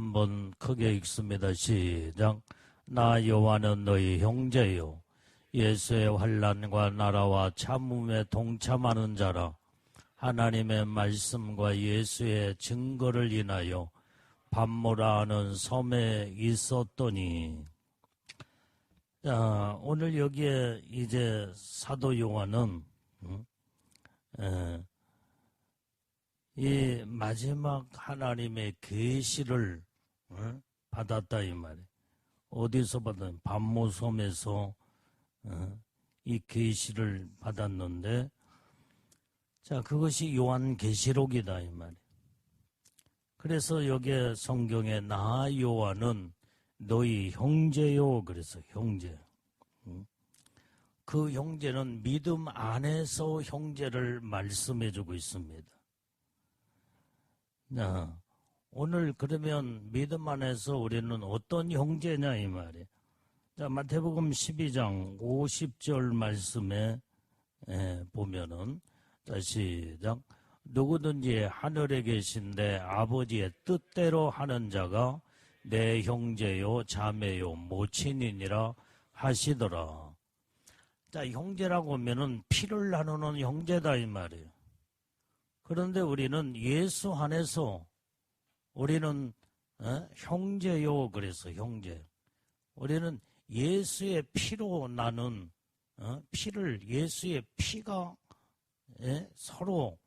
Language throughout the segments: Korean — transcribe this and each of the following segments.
한번 크게 읽습니다. 시작. 나 여호와는 너희 형제요 예수의 환난과 나라와 참음에 동참하는 자라. 하나님의 말씀과 예수의 증거를 인하여 밤모라 하는 섬에 있었더니. 자, 오늘 여기에 이제 사도 요한은 이 마지막 하나님의 계시를 받았다 이 말이에요. 어디서 받았냐? 밤모섬에서 이 계시를 받았는데, 자, 그것이 요한계시록이다 이 말이에요. 그래서 여기에 성경에 나 요한은 너희 형제요. 그래서 형제. 그 형제는 믿음 안에서 형제를 말씀해주고 있습니다. 자, 오늘 그러면 믿음 안에서 우리는 어떤 형제냐 이 말이에요. 자, 마태복음 12장 50절 말씀에 보면은, 자, 시작. 누구든지 하늘에 계신데 아버지의 뜻대로 하는 자가 내 형제요 자매요 모친이니라 하시더라. 자, 형제라고 하면은 피를 나누는 형제다 이 말이에요. 그런데 우리는 예수 안에서 우리는 형제요. 그래서 형제. 우리는 예수의 피로 나눈 피를 예수의 피가 서로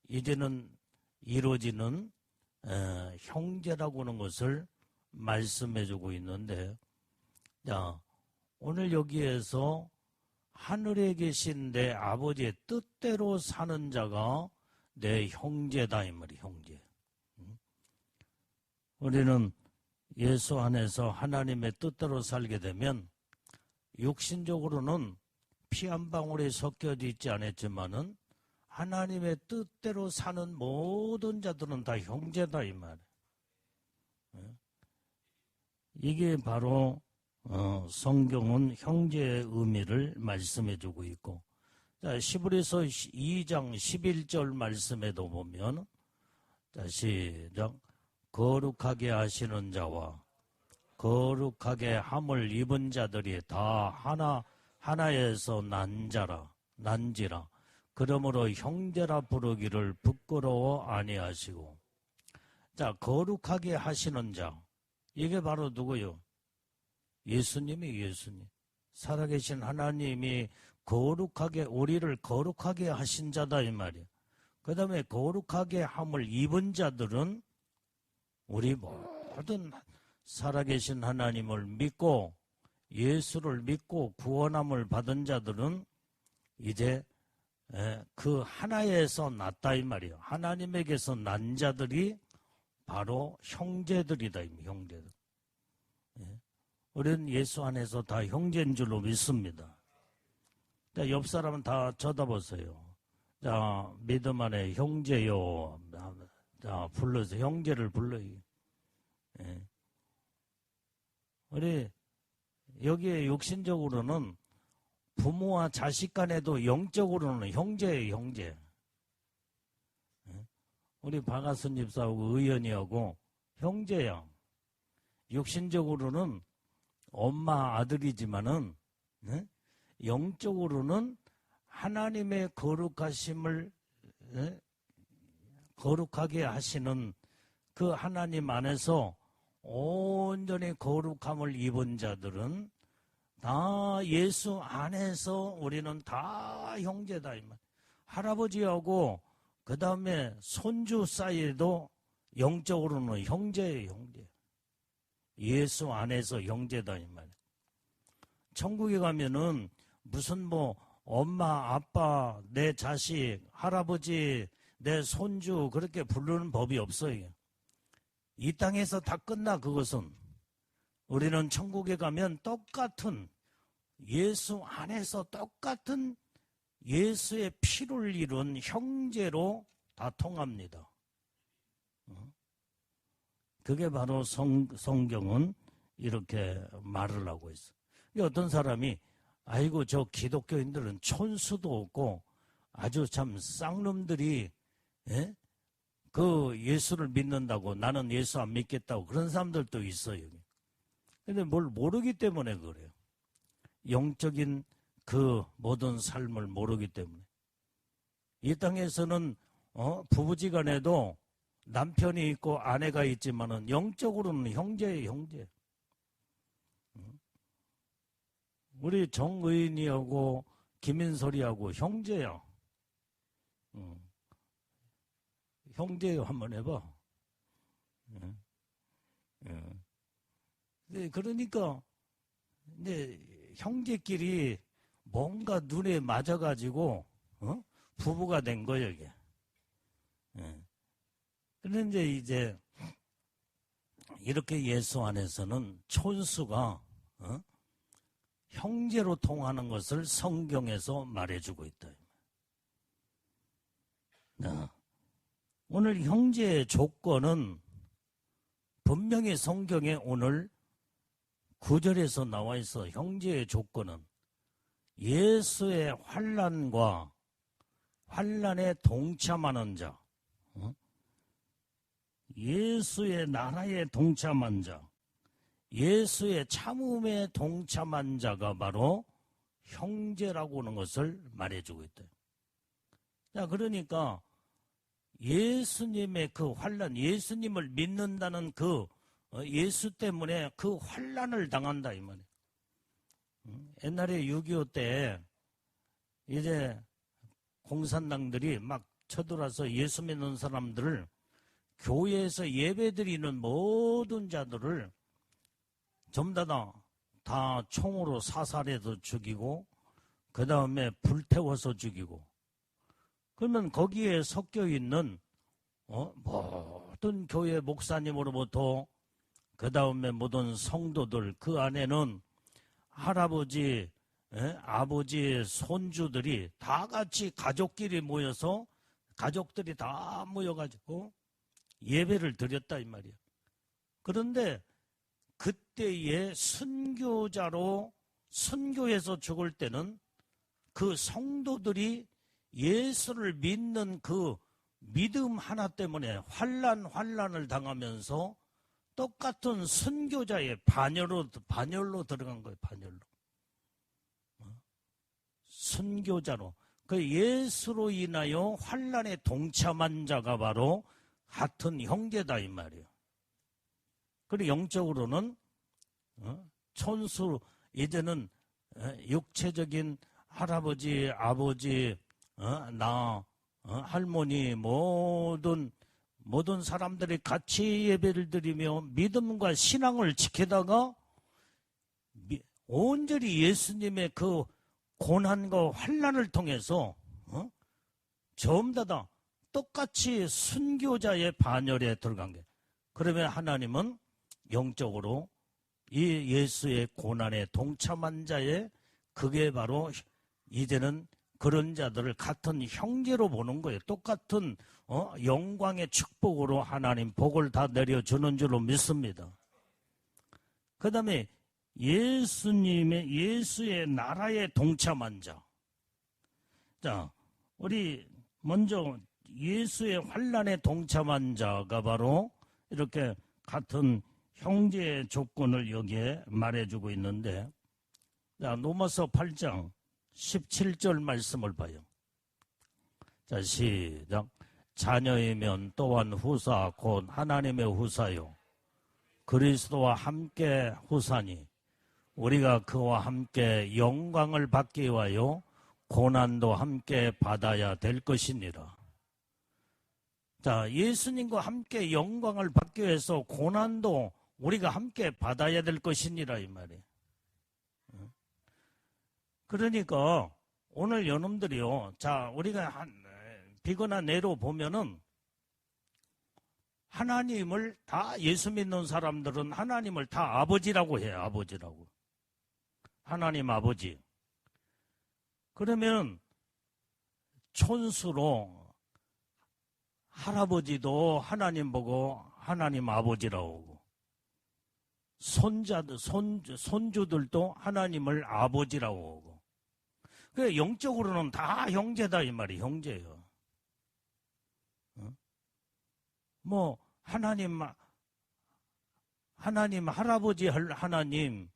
이제는 이루어지는 형제라고 하는 것을 말씀해주고 있는데, 자, 오늘 여기에서 하늘에 계신 내 아버지의 뜻대로 사는 자가 내 형제다 이 말이에요. 형제. 우리는 예수 안에서 하나님의 뜻대로 살게 되면 육신적으로는 피 한 방울이 섞여져 있지 않았지만은 하나님의 뜻대로 사는 모든 자들은 다 형제다 이 말이에요. 이게 바로 성경은 형제의 의미를 말씀해주고 있고, 자, 히브리서 2장 11절 말씀에도 보면, 자, 시작. 거룩하게 하시는 자와 거룩하게 함을 입은 자들이 다 하나에서 난지라. 그러므로 형제라 부르기를 부끄러워 아니하시고. 자, 거룩하게 하시는 자. 이게 바로 누구요? 예수님. 살아계신 하나님이 거룩하게, 우리를 거룩하게 하신 자다 이 말이에요. 그 다음에 거룩하게 함을 입은 자들은 우리 모든 살아계신 하나님을 믿고 예수를 믿고 구원함을 받은 자들은 이제 그 하나에서 났다 이 말이에요. 하나님에게서 난 자들이 바로 형제들이다. 형제들. 우리는 예수 안에서 다 형제인 줄로 믿습니다. 자, 옆 사람은 다 쳐다보세요. 자, 믿음 안에 형제요. 자, 불러서 형제를 불러요. 우리 여기에 육신적으로는 부모와 자식 간에도 영적으로는 형제예요, 형제. 우리 박하선 집사하고 의연이하고 형제야. 육신적으로는 엄마 아들이지만은 영적으로는 하나님의 거룩하심을 거룩하게 하시는 그 하나님 안에서 온전히 거룩함을 입은 자들은 다 예수 안에서 우리는 다 형제다 이 말. 할아버지하고 그 다음에 손주 사이에도 영적으로는 형제예요, 형제. 예수 안에서 형제다 이 말. 천국에 가면은 무슨 뭐 엄마, 아빠, 내 자식, 할아버지, 내 손주 그렇게 부르는 법이 없어요. 이 땅에서 다 끝나 그것은. 우리는 천국에 가면 똑같은 예수 안에서 똑같은 예수의 피를 이룬 형제로 다 통합니다. 그게 바로 성경은 이렇게 말을 하고 있어요. 어떤 사람이 아이고 저 기독교인들은 촌수도 없고 아주 참 쌍놈들이 그 예수를 믿는다고 나는 예수 안 믿겠다고 그런 사람들도 있어요. 근데 뭘 모르기 때문에 그래요. 영적인 그 모든 삶을 모르기 때문에. 이 땅에서는 부부지간에도 남편이 있고 아내가 있지만은 영적으로는 형제예요, 형제. 우리 정의인이하고 김인솔이하고 형제야. 형제요 한번 해봐. 네, 그러니까 이제 형제끼리 뭔가 눈에 맞아가지고 부부가 된 거예요, 이게. 그런데 이제 이렇게 예수 안에서는 촌수가 형제로 통하는 것을 성경에서 말해주고 있다. 오늘 형제의 조건은 분명히 성경에 오늘 9절에서 나와 있어. 형제의 조건은 예수의 환난과 환난에 동참하는 자, 예수의 나라에 동참한 자, 예수의 참음에 동참한 자가 바로 형제라고 하는 것을 말해주고 있다. 자, 그러니까 예수님의 그 환난, 예수님을 믿는다는 그 예수 때문에 그 환난을 당한다 이 말이에요. 옛날에 6.25 때 이제 공산당들이 막 쳐들어와서 예수 믿는 사람들을 교회에서 예배드리는 모든 자들을 전부 다 총으로 사살해서 죽이고 그 다음에 불태워서 죽이고 그러면 거기에 섞여 있는 모든 교회 목사님으로부터 그 다음에 모든 성도들 그 안에는 할아버지, 아버지, 손주들이 다 같이 가족끼리 모여서 가족들이 다 모여가지고 예배를 드렸다 이 말이야. 그런데 그때의 순교자로 순교해서 죽을 때는 그 성도들이 예수를 믿는 그 믿음 하나 때문에 환난을 당하면서 똑같은 순교자의 반열로 들어간 거예요. 반열로. 순교자로. 그 예수로 인하여 환난에 동참한 자가 바로 같은 형제다 이 말이에요. 그리고 영적으로는 촌수 이제는 육체적인 할아버지, 아버지, 나, 할머니 모든 사람들이 같이 예배를 드리며 믿음과 신앙을 지키다가 온전히 예수님의 그 고난과 환난을 통해서 전부 다 똑같이 순교자의 반열에 들어간 게. 그러면 하나님은 영적으로 이 예수의 고난에 동참한 자의 그게 바로 이제는 그런 자들을 같은 형제로 보는 거예요. 똑같은 영광의 축복으로 하나님 복을 다 내려주는 줄로 믿습니다. 그 다음에 예수의 나라에 동참한 자. 자, 우리 먼저 예수의 환난에 동참한 자가 바로 이렇게 같은 형제의 조건을 여기에 말해주고 있는데, 자, 로마서 8장 17절 말씀을 봐요. 자, 시작. 자녀이면 또한 후사 곧 하나님의 후사요 그리스도와 함께 후사니 우리가 그와 함께 영광을 받기 위하여 고난도 함께 받아야 될 것이니라. 자, 예수님과 함께 영광을 받기 위해서 고난도 우리가 함께 받아야 될 것이니라 이 말이에요. 그러니까 오늘 여러분들이요, 자, 우리가 비거나 내로 보면은 하나님을 다 예수 믿는 사람들은 하나님을 다 아버지라고 해요. 아버지라고. 하나님 아버지. 그러면 촌수로 할아버지도 하나님 보고 하나님 아버지라고 하고 손주들도 하나님을 아버지라고 하고 그 영적으로는 다 형제다 이 말이 형제예요. 뭐 하나님 할아버지 하나님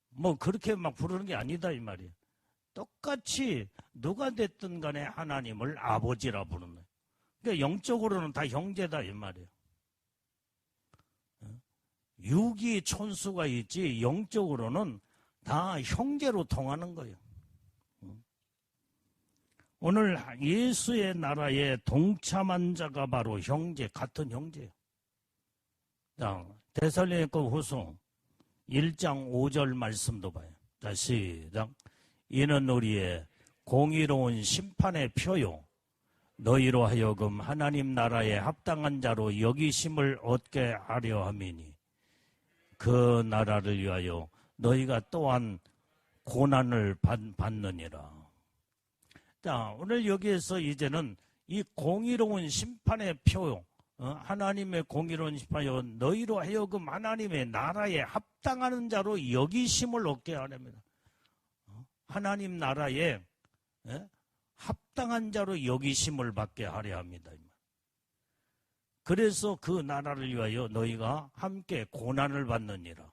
뭐 그렇게 막 부르는 게 아니다 이 말이에요. 똑같이 누가 됐든 간에 하나님을 아버지라 부르는 거예요. 그러니까 영적으로는 다 형제다 이 말이에요. 육이 촌수가 있지 영적으로는 다 형제로 통하는 거예요. 오늘 예수의 나라에 동참한 자가 바로 형제, 같은 형제예요. 자, 데살로니가 후서 1장 5절 말씀도 봐요. 자, 시작. 이는 우리의 공의로운 심판의 표요 너희로 하여금 하나님 나라에 합당한 자로 여기심을 얻게 하려 함이니 그 나라를 위하여 너희가 또한 고난을 받느니라. 자, 오늘 여기에서 이제는 이 공의로운 심판의 표, 하나님의 공의로운 심판이요 너희로 하여금 하나님의 나라에 합당하는 자로 여기심을 얻게 하렵니다. 하나님 나라에 합당한 자로 여기심을 받게 하려 합니다. 그래서 그 나라를 위하여 너희가 함께 고난을 받느니라.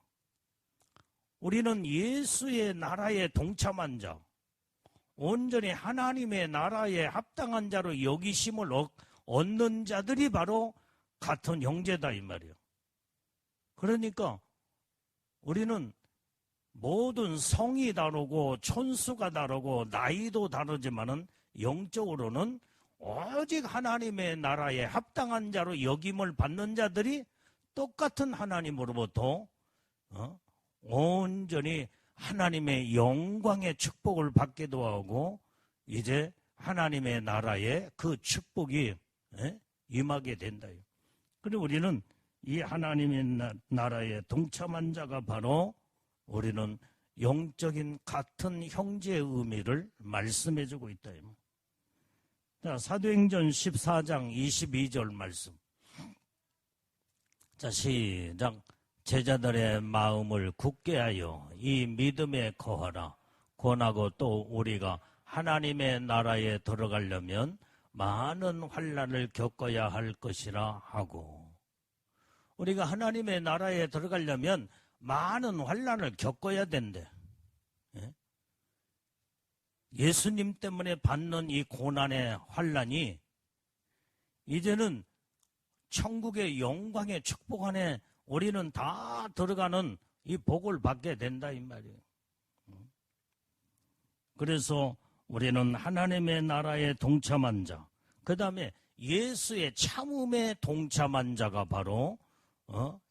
우리는 예수의 나라에 동참한 자, 온전히 하나님의 나라에 합당한 자로 여기심을 얻는 자들이 바로 같은 형제다 이 말이에요. 그러니까 우리는 모든 성이 다르고 촌수가 다르고 나이도 다르지만은 영적으로는 오직 하나님의 나라에 합당한 자로 여김을 받는 자들이 똑같은 하나님으로부터 온전히 하나님의 영광의 축복을 받기도 하고 이제 하나님의 나라에 그 축복이 임하게 된다. 그리고 우리는 이 하나님의 나라에 동참한 자가 바로 우리는 영적인 같은 형제의 의미를 말씀해주고 있다. 자, 사도행전 14장 22절 말씀. 자, 시작. 제자들의 마음을 굳게 하여 이 믿음에 거하라. 권하고 또 우리가 하나님의 나라에 들어가려면 많은 환난을 겪어야 할 것이라 하고, 우리가 하나님의 나라에 들어가려면 많은 환난을 겪어야 된대. 예수님 때문에 받는 이 고난의 환난이 이제는 천국의 영광의 축복 안에 우리는 다 들어가는 이 복을 받게 된다 이 말이에요. 그래서 우리는 하나님의 나라에 동참한 자, 그 다음에 예수의 참음에 동참한 자가 바로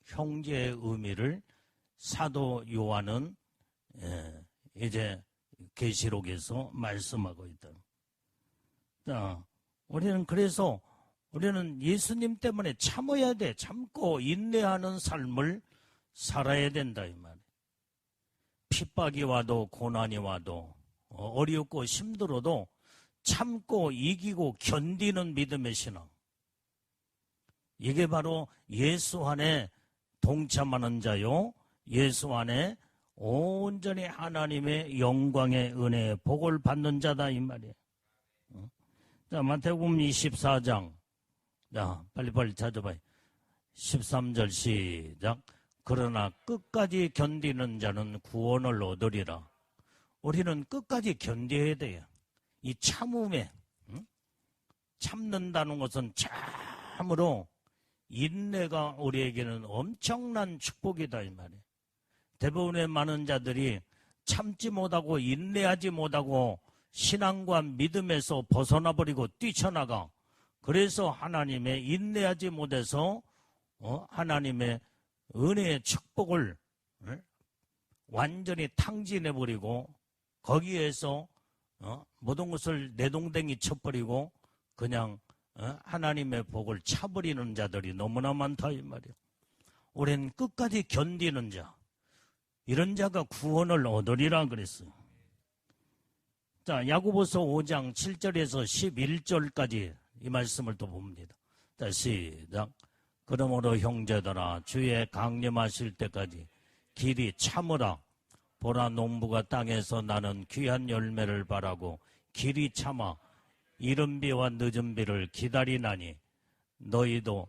형제의 의미를 사도 요한은 이제 계시록에서 말씀하고 있다. 자, 우리는 그래서 우리는 예수님 때문에 참아야 돼. 참고 인내하는 삶을 살아야 된다 이 말이에요. 핍박이 와도 고난이 와도 어렵고 힘들어도 참고 이기고 견디는 믿음의 신앙. 이게 바로 예수 안에 동참하는 자요. 예수 안에 온전히 하나님의 영광의 은혜의 복을 받는 자다 이 말이에요. 자, 마태복음 24장. 자, 빨리빨리 찾아봐요. 13절 시작. 그러나 끝까지 견디는 자는 구원을 얻으리라. 우리는 끝까지 견뎌야 돼요. 이 참음에 참는다는 것은 참으로 인내가 우리에게는 엄청난 축복이다 이 말이에요. 대부분의 많은 자들이 참지 못하고 인내하지 못하고 신앙과 믿음에서 벗어나버리고 뛰쳐나가. 그래서 하나님의 인내하지 못해서 하나님의 은혜의 축복을 완전히 탕진해버리고 거기에서 모든 것을 내동댕이 쳐버리고 그냥 하나님의 복을 차버리는 자들이 너무나 많다 이 말이에요. 우리는 끝까지 견디는 자, 이런 자가 구원을 얻으리라 그랬어요. 자, 야고보서 5장 7절에서 11절까지 이 말씀을 또 봅니다. 자, 시작. 그러므로 형제들아 주의 강림하실 때까지 길이 참으라. 보라 농부가 땅에서 나는 귀한 열매를 바라고 길이 참아 이른 비와 늦은 비를 기다리나니 너희도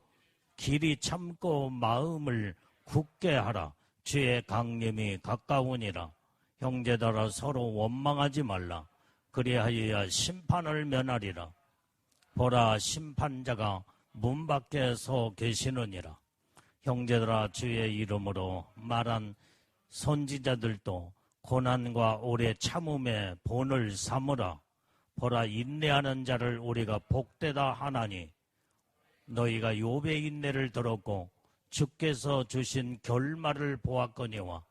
길이 참고 마음을 굳게 하라. 주의 강림이 가까우니라. 형제들아 서로 원망하지 말라. 그리하여야 심판을 면하리라. 보라 심판자가 문 밖에 서 계시느니라. 형제들아 주의 이름으로 말한 선지자들도 고난과 오래 참음의 본을 삼으라. 보라 인내하는 자를 우리가 복되다 하나니 너희가 욥의 인내를 들었고 주께서 주신 결말을 보았거니와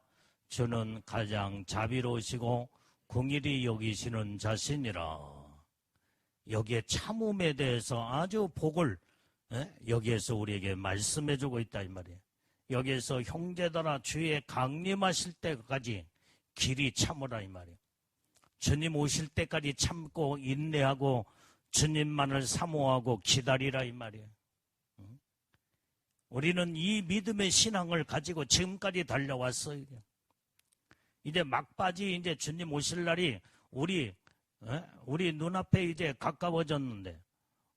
주는 가장 자비로우시고 긍휼히 여기시는 자신이라. 여기에 참음에 대해서 아주 복을 여기에서 우리에게 말씀해주고 있다 이 말이에요. 여기에서 형제들아 주의 강림하실 때까지 길이 참으라 이 말이에요. 주님 오실 때까지 참고 인내하고 주님만을 사모하고 기다리라 이 말이에요. 우리는 이 믿음의 신앙을 가지고 지금까지 달려왔어요. 이제 막바지 이제 주님 오실 날이 우리 눈앞에 이제 가까워졌는데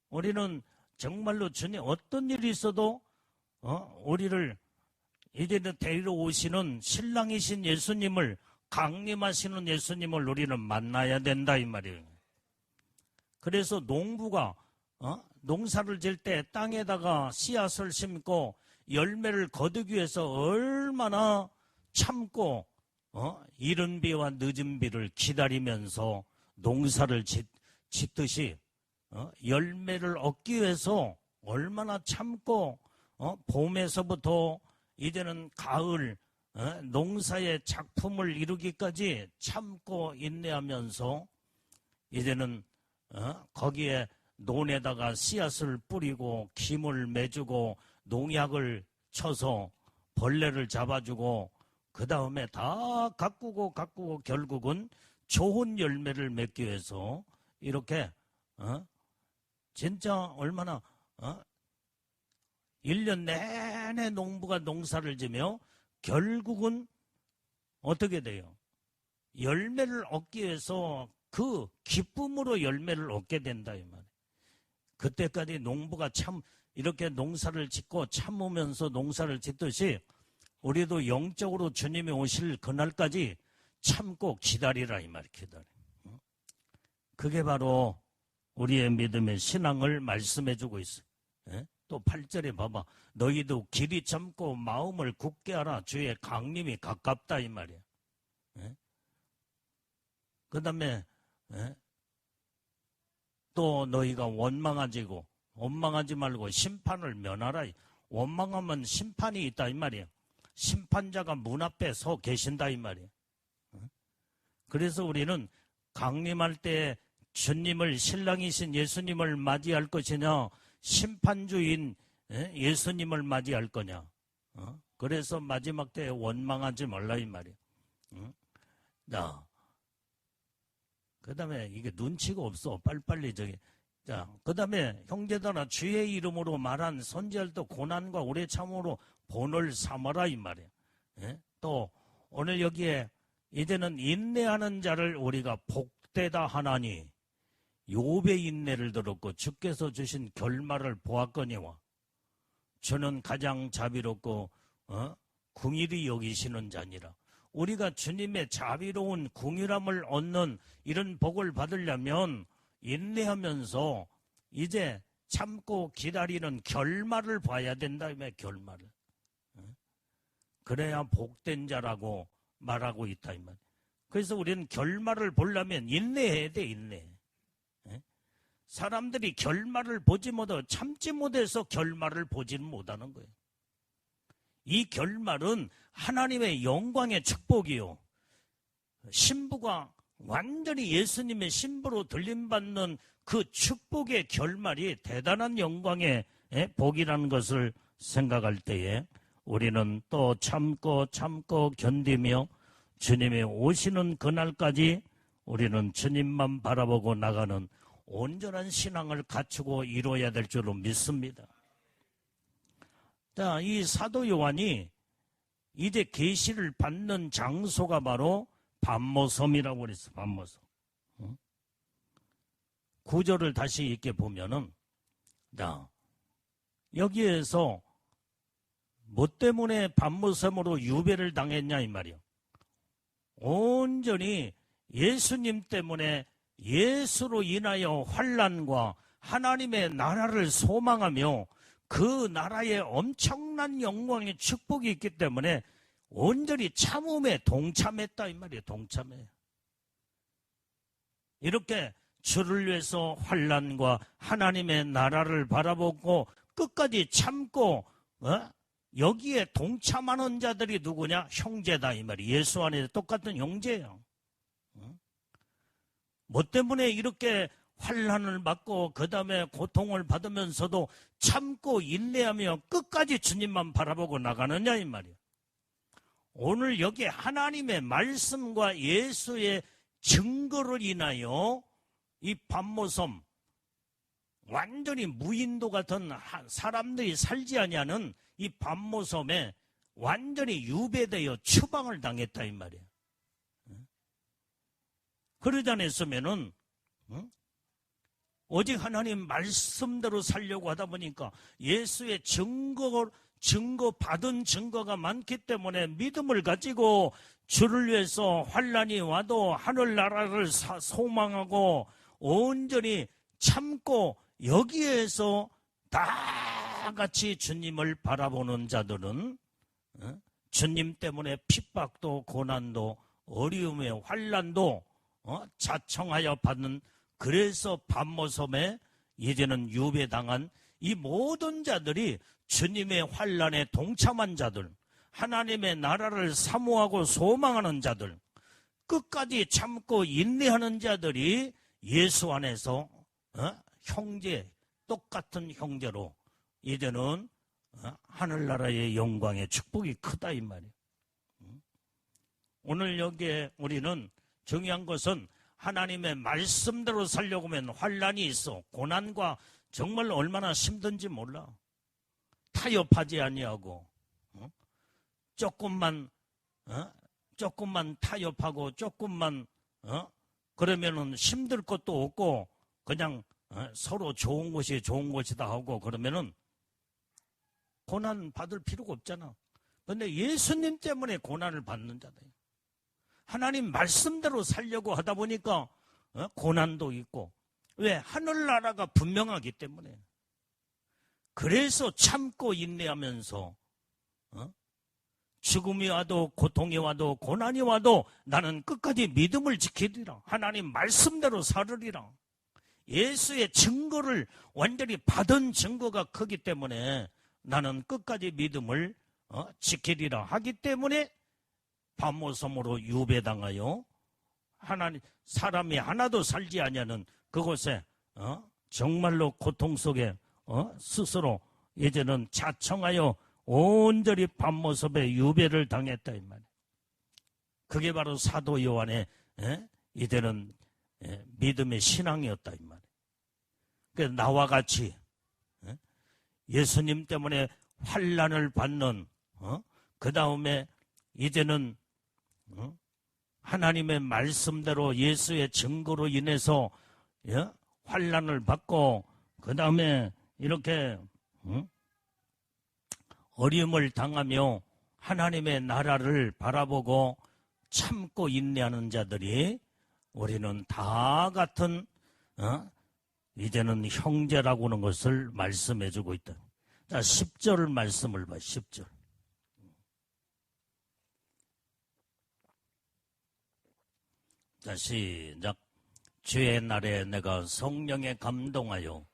우리는 정말로 주님 어떤 일이 있어도 우리를 이제는 데리러 오시는 신랑이신 예수님을 강림하시는 예수님을 우리는 만나야 된다 이 말이에요. 그래서 농부가 농사를 질 때 땅에다가 씨앗을 심고 열매를 거두기 위해서 얼마나 참고 이른 비와 늦은 비를 기다리면서 농사를 짓듯이 열매를 얻기 위해서 얼마나 참고 봄에서부터 이제는 가을 농사의 작품을 이루기까지 참고 인내하면서 이제는 거기에 논에다가 씨앗을 뿌리고 김을 매주고 농약을 쳐서 벌레를 잡아주고 그 다음에 다 가꾸고 결국은 좋은 열매를 맺기 위해서 이렇게 진짜 얼마나 1년 내내 농부가 농사를 지며 결국은 어떻게 돼요? 열매를 얻기 위해서 그 기쁨으로 열매를 얻게 된다 이 말이에요. 그때까지 농부가 참 이렇게 농사를 짓고 참으면서 농사를 짓듯이 우리도 영적으로 주님이 오실 그날까지 참고 기다리라 이 말이에요. 기다려. 그게 바로 우리의 믿음의 신앙을 말씀해주고 있어요. 또 8절에 봐봐. 너희도 길이 참고 마음을 굳게 하라. 주의 강림이 가깝다 이 말이에요. 그 다음에 또 너희가 원망하지 말고 심판을 면하라. 원망하면 심판이 있다 이 말이에요. 심판자가 문 앞에 서 계신다 이 말이에요. 그래서 우리는 강림할 때 주님을 신랑이신 예수님을 맞이할 것이냐 심판주인 예수님을 맞이할 거냐. 그래서 마지막 때에 원망하지 말라 이 말이에요. 자, 그 다음에 이게 눈치가 없어. 빨리빨리 저기. 자, 그 다음에 형제들아 주의 이름으로 말한 선지자들도 고난과 오래 참으로 본을 삼아라 이 말이에요. 또 오늘 여기에 이제는 인내하는 자를 우리가 복되다 하나니 욥의 인내를 들었고 주께서 주신 결말을 보았거니와 주는 가장 자비롭고 긍휼히 여기시는 자니라. 우리가 주님의 자비로운 긍휼함을 얻는 이런 복을 받으려면 인내하면서 이제 참고 기다리는 결말을 봐야 된다. 결말을. 그래야 복된 자라고 말하고 있다. 그래서 우리는 결말을 보려면 인내해야 돼. 인내. 사람들이 결말을 보지 못하고 참지 못해서 결말을 보지는 못하는 거예요. 이 결말은 하나님의 영광의 축복이요. 신부가 완전히 예수님의 신부로 들림받는 그 축복의 결말이 대단한 영광의 복이라는 것을 생각할 때에 우리는 또 참고 견디며 주님이 오시는 그날까지 우리는 주님만 바라보고 나가는 온전한 신앙을 갖추고 이루어야 될 줄로 믿습니다. 자, 이 사도 요한이 이제 계시를 받는 장소가 바로 반모섬이라고 그랬어. 반모섬. 구절을 다시 이렇게 보면은, 자, 여기에서 뭐 때문에 밤모섬으로 유배를 당했냐 이 말이요. 온전히 예수님 때문에 예수로 인하여 환난과 하나님의 나라를 소망하며 그 나라의 엄청난 영광의 축복이 있기 때문에 온전히 참음에 동참했다 이 말이에요. 동참해. 이렇게 주를 위해서 환난과 하나님의 나라를 바라보고 끝까지 참고 여기에 동참하는 자들이 누구냐? 형제다 이 말이에요. 예수 안에 똑같은 형제예요. 뭐 때문에 이렇게 환난을 받고 그 다음에 고통을 받으면서도 참고 인내하며 끝까지 주님만 바라보고 나가느냐 이 말이에요. 오늘 여기 하나님의 말씀과 예수의 증거를 인하여 이 밤모섬 완전히 무인도 같은 사람들이 살지 아니하는 이 밤모섬에 완전히 유배되어 추방을 당했다 이 말이에요. 그러지 않았으면은 오직 하나님 말씀대로 살려고 하다 보니까 예수의 증거 받은 증거가 많기 때문에 믿음을 가지고 주를 위해서 환난이 와도 하늘나라를 소망하고 온전히 참고 여기에서 다 같이 주님을 바라보는 자들은 주님 때문에 핍박도 고난도 어려움의 환난도 자청하여 받는, 그래서 밤모섬에 이제는 유배당한 이 모든 자들이 주님의 환난에 동참한 자들, 하나님의 나라를 사모하고 소망하는 자들, 끝까지 참고 인내하는 자들이 예수 안에서 형제, 똑같은 형제로 이제는 하늘나라의 영광의 축복이 크다 이 말이에요. 오늘 여기에 우리는 중요한 것은 하나님의 말씀대로 살려고 하면 환난이 있어. 고난과 정말 얼마나 힘든지 몰라. 타협하지 아니하고 조금만 타협하고 조금만 그러면은 힘들 것도 없고 그냥 서로 좋은 것이 좋은 것이다 하고 그러면은 고난 받을 필요가 없잖아. 그런데 예수님 때문에 고난을 받는 자다. 하나님 말씀대로 살려고 하다 보니까 고난도 있고, 왜? 하늘나라가 분명하기 때문에. 그래서 참고 인내하면서 죽음이 와도 고통이 와도 고난이 와도 나는 끝까지 믿음을 지키리라. 하나님 말씀대로 살으리라. 예수의 증거를 완전히 받은 증거가 크기 때문에 나는 끝까지 믿음을 지키리라 하기 때문에 밤모섬으로 유배당하여 하나님 사람이 하나도 살지 아니하는 그곳에 정말로 고통 속에 스스로 이제는 자청하여 온전히 밤모섬에 유배를 당했다 이 말이에요. 그게 바로 사도 요한의 이제는 믿음의 신앙이었다 이 말이에요. 그래서 나와 같이 예수님 때문에 환난을 받는 그 다음에 이제는 하나님의 말씀대로 예수의 증거로 인해서 환난을 받고 그 다음에 이렇게 어려움을 당하며 하나님의 나라를 바라보고 참고 인내하는 자들이 우리는 다 같은 이제는 형제라고 하는 것을 말씀해 주고 있다. 자, 10절 말씀을 봐. 10절. 자, 시작. 주의 날에 내가 성령에 감동하여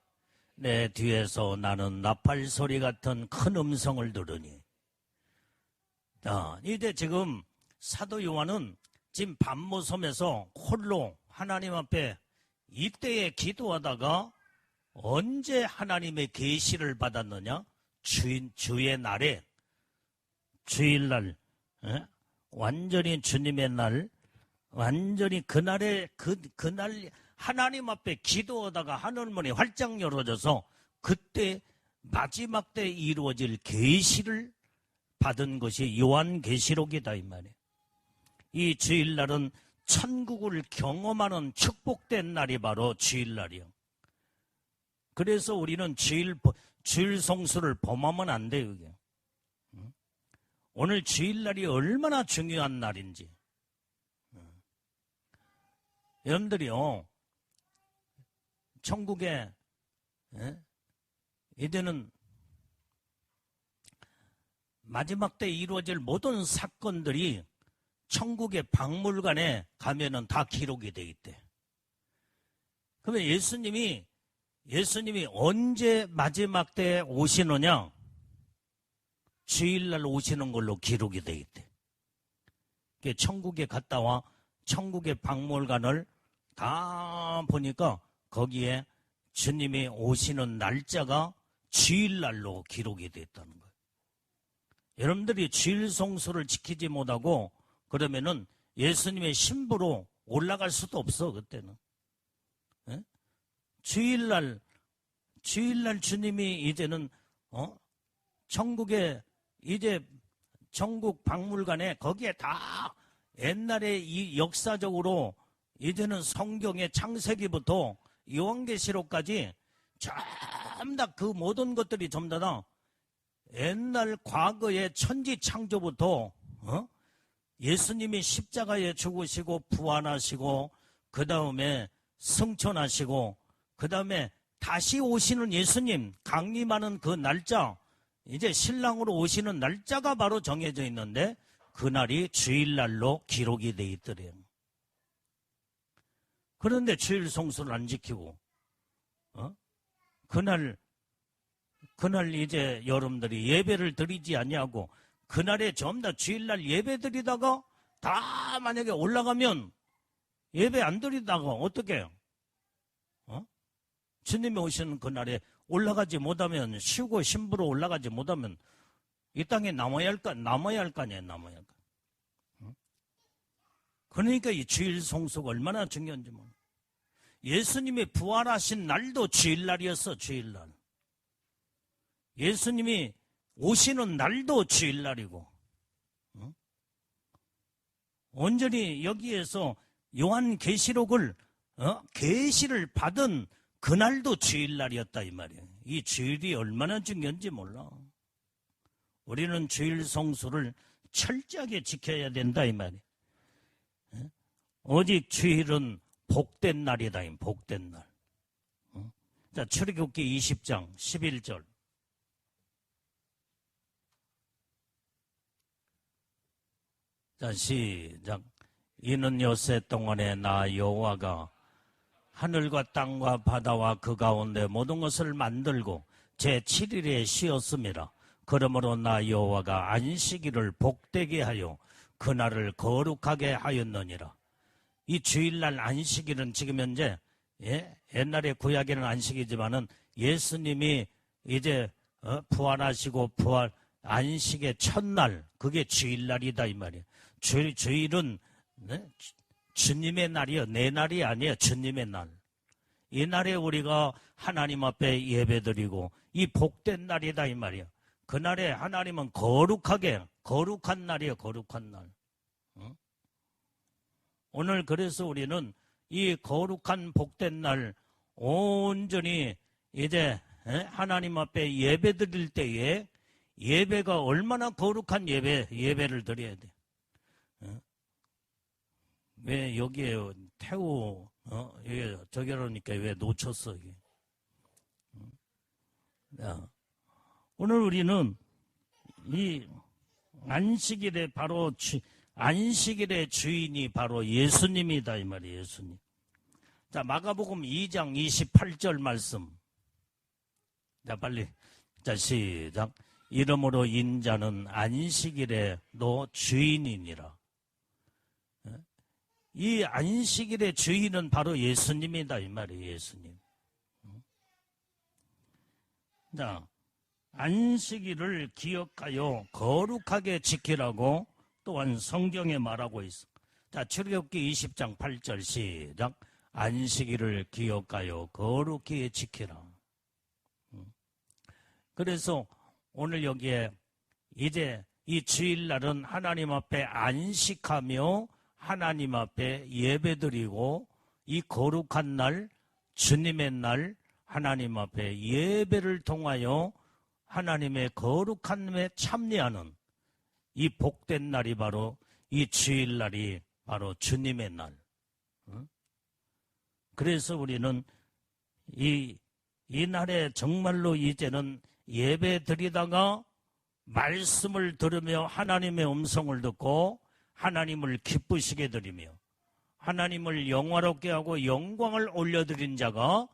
내 뒤에서 나는 나팔 소리 같은 큰 음성을 들으니. 자, 이제 지금 사도 요한은 지금 밤모섬에서 홀로 하나님 앞에 이때에 기도하다가 언제 하나님의 계시를 받았느냐? 주의 날에, 주일날, 완전히 주님의 날, 완전히 그날에 그날 하나님 앞에 기도하다가 하늘문이 활짝 열어져서 그때 마지막 때 이루어질 계시를 받은 것이 요한계시록이다 이 말이에요. 이 주일날은 천국을 경험하는 축복된 날이 바로 주일날이요. 그래서 우리는 주일 성수를 범하면 안 돼요. 이게. 오늘 주일날이 얼마나 중요한 날인지. 여러분들이요, 천국에 이제는 마지막 때 이루어질 모든 사건들이 천국의 박물관에 가면은 다 기록이 돼 있대. 그러면 예수님이 언제 마지막 때 오시느냐? 주일날 오시는 걸로 기록이 돼 있대. 천국에 갔다 와 천국의 박물관을 다 보니까 거기에 주님이 오시는 날짜가 주일날로 기록이 돼 있다는 거예요. 여러분들이 주일 성수를 지키지 못하고 그러면은 예수님의 신부로 올라갈 수도 없어, 그때는. 예? 주일날 주님이 이제는, 천국에, 이제 천국 박물관에 거기에 다 옛날에 이 역사적으로 이제는 성경의 창세기부터 요한계시록까지 전부 다 그 모든 것들이 전부 다 옛날 과거의 천지 창조부터, 예수님이 십자가에 죽으시고 부활하시고 그 다음에 승천하시고 그 다음에 다시 오시는 예수님 강림하는 그 날짜, 이제 신랑으로 오시는 날짜가 바로 정해져 있는데 그날이 주일날로 기록이 돼 있더래요. 그런데 주일 성수를 안 지키고 그날 이제 여러분들이 예배를 드리지 아니하고 그날에 전부 다 주일날 예배 드리다가 다 만약에 올라가면 예배 안 드리다가 어떻게 해요? 주님이 오시는 그날에 올라가지 못하면, 쉬고 신부로 올라가지 못하면 이 땅에 남아야 할 거 아니에요. 남아야 할 거. 그러니까 이 주일 성수가 얼마나 중요한지 몰라요. 예수님이 부활하신 날도 주일날이었어. 주일날. 예수님이 오시는 날도 주일날이고, 온전히 여기에서 요한계시록을 계시를 받은 그날도 주일날이었다 이 말이에요. 이 주일이 얼마나 중요한지 몰라. 우리는 주일 성수를 철저하게 지켜야 된다 이 말이에요. 오직 주일은 복된 날이다. 복된 날. 자, 출애굽기 20장 11절. 자, 시작. 이는 엿새 동안에 나 여호와가 하늘과 땅과 바다와 그 가운데 모든 것을 만들고 제7일에 쉬었음이라. 그러므로 나 여호와가 안식일을 복되게 하여 그날을 거룩하게 하였느니라. 이 주일날 안식일은 지금 현재, 옛날에 구약에는 안식이지만은 예수님이 이제 부활하시고 안식의 첫날, 그게 주일날이다 이 말이에요. 주일은 주님의 날이요, 내 날이 아니에요. 주님의 날. 이 날에 우리가 하나님 앞에 예배드리고 이 복된 날이다 이 말이에요. 그날에 하나님은 거룩한 날이에요. 거룩한 날. 오늘 그래서 우리는 이 거룩한 복된 날 온전히 이제 하나님 앞에 예배드릴 때에 예배가 얼마나 거룩한 예배를 드려야 돼. 왜 여기에 태우 저기 그러니까 왜 놓쳤어 이게. 오늘 우리는 이 안식일에 바로 안식일의 주인이 바로 예수님이다 이 말이에요. 예수님. 자, 마가복음 2장 28절 말씀. 자, 빨리. 자, 시작. 이러므로 인자는 안식일의 너 주인이니라. 이 안식일의 주인은 바로 예수님이다 이 말이에요. 예수님. 자, 안식일을 기억하여 거룩하게 지키라고 또한 성경에 말하고 있어. 자, 출애굽기 20장 8절 시작. 안식일을 기억하여 거룩히 지키라. 그래서 오늘 여기에 이제 이 주일날은 하나님 앞에 안식하며 하나님 앞에 예배드리고 이 거룩한 날, 주님의 날, 하나님 앞에 예배를 통하여 하나님의 거룩함에 참여하는 이 복된 날이 바로 이 주일날이 바로 주님의 날. 그래서 우리는 이 날에 정말로 이제는 예배 드리다가 말씀을 들으며 하나님의 음성을 듣고 하나님을 기쁘시게 드리며 하나님을 영화롭게 하고 영광을 올려드린 자가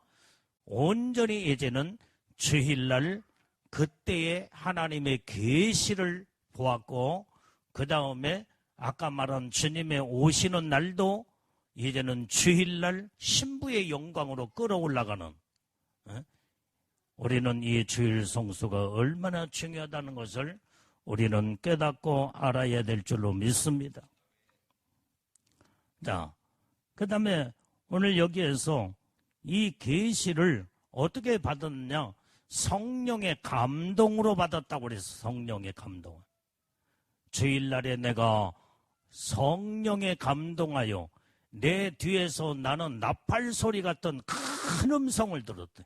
온전히 이제는 주일날 그때의 하나님의 계시를 보았고 그 다음에 아까 말한 주님의 오시는 날도 이제는 주일날 신부의 영광으로 끌어올라가는 우리는 이 주일 성수가 얼마나 중요하다는 것을 우리는 깨닫고 알아야 될 줄로 믿습니다. 자, 그 다음에 오늘 여기에서 이 계시를 어떻게 받았느냐? 성령의 감동으로 받았다고 그랬어. 성령의 감동. 주일날에 내가 성령에 감동하여 내 뒤에서 나는 나팔 소리 같은 큰 음성을 들었대.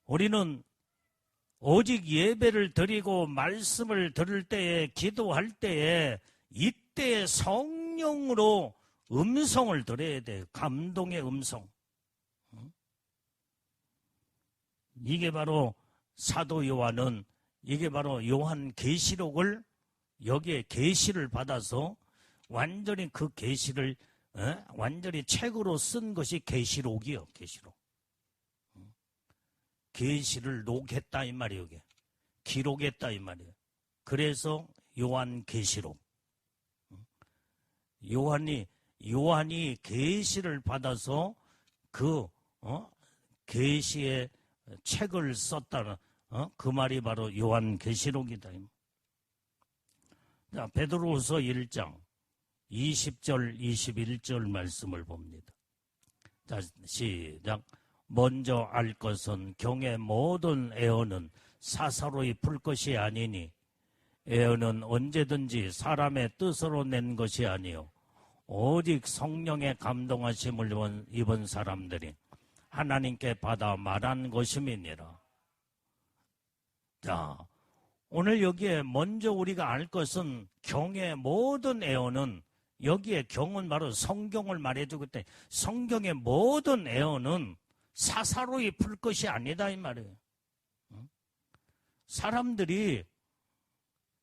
우리는 오직 예배를 드리고 말씀을 들을 때에 기도할 때에 이때에 성령으로 음성을 들어야 돼. 감동의 음성. 이게 바로 사도 요한은 이게 바로 요한 계시록을 여기에 계시를 받아서 완전히 그 계시를 완전히 책으로 쓴 것이 계시록이요. 계시록. 계시를 녹했다 이 말이에요. 이게. 기록했다 이 말이에요. 그래서 요한 계시록. 요한이 계시를 받아서 그 계시의 책을 썼다는 그 말이 바로 요한 계시록이다. 자, 베드로후서 1장 20절 21절 말씀을 봅니다. 자, 시작. 먼저 알 것은 경의 모든 애언은 사사로이 풀 것이 아니니 애언은 언제든지 사람의 뜻으로 낸 것이 아니요 오직 성령의 감동하심을 입은 사람들이 하나님께 받아 말한 것임이니라. 자, 오늘 여기에 먼저 우리가 알 것은 경의 모든 애언은 여기에 경은 바로 성경을 말해주고 있다. 성경의 모든 애언은 사사로이 풀 것이 아니다 이 말이에요. 사람들이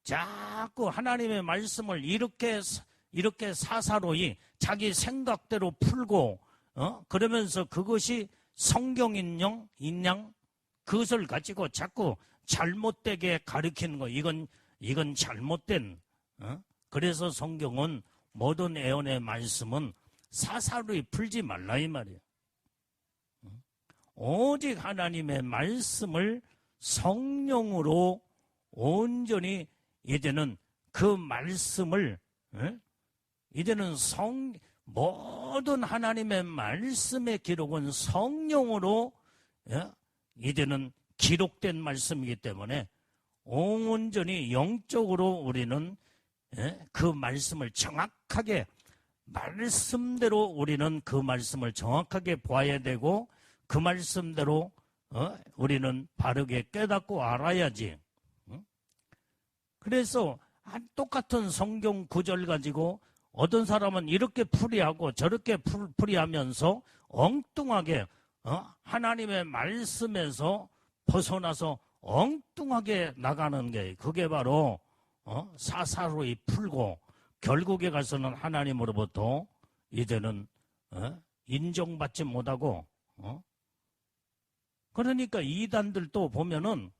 자꾸 하나님의 말씀을 이렇게 사사로이 자기 생각대로 풀고 그러면서 그것이 성경인 양 그것을 가지고 자꾸 잘못되게 가르치는 거 이건 잘못된 그래서 성경은 모든 애언의 말씀은 사사로이 풀지 말라 이 말이에요. 오직 하나님의 말씀을 성령으로 온전히 이제는 그 말씀을 이제는 모든 하나님의 말씀의 기록은 성령으로 이제는 기록된 말씀이기 때문에 온전히 영적으로 우리는 그 말씀을 정확하게 말씀대로 우리는 그 말씀을 정확하게 봐야 되고 그 말씀대로 우리는 바르게 깨닫고 알아야지. 그래서 똑같은 성경 구절 가지고 어떤 사람은 이렇게 풀이하고 저렇게 풀이하면서 엉뚱하게 하나님의 말씀에서 벗어나서 엉뚱하게 나가는 게 그게 바로 사사로이 풀고 결국에 가서는 하나님으로부터 이제는 인정받지 못하고 그러니까 이단들도 보면은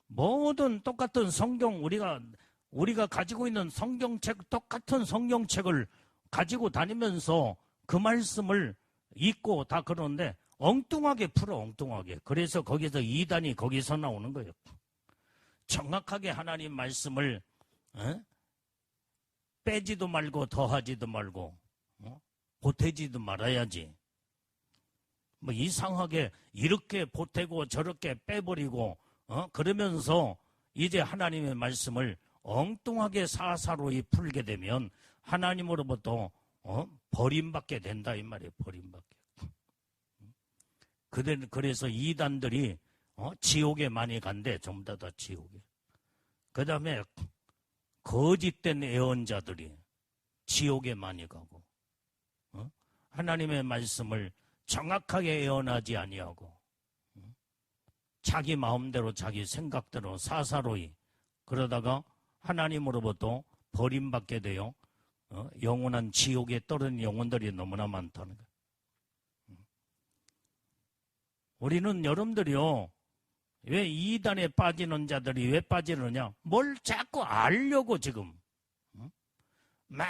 모든 똑같은 성경 우리가 가지고 있는 성경책 똑같은 성경책을 가지고 다니면서 그 말씀을 읽고 다 그러는데 엉뚱하게 풀어 엉뚱하게. 그래서 거기서 이단이 거기서 나오는 거예요. 정확하게 하나님 말씀을 빼지도 말고 더하지도 말고 보태지도 말아야지. 뭐 이상하게 이렇게 보태고 저렇게 빼버리고 그러면서 이제 하나님의 말씀을 엉뚱하게 사사로이 풀게 되면 하나님으로부터 버림받게 된다 이 말이에요. 버림받게. 그래서 이단들이 지옥에 많이 간대. 전부 다 지옥에. 그 다음에 거짓된 예언자들이 지옥에 많이 가고, 하나님의 말씀을 정확하게 예언하지 아니하고, 자기 마음대로 자기 생각대로 사사로이 그러다가 하나님으로부터 버림받게 되어 영원한 지옥에 떨어진 영혼들이 너무나 많다는 거예요. 우리는 여러분들이요, 왜 이단에 빠지는 자들이 왜 빠지느냐? 뭘 자꾸 알려고 지금 막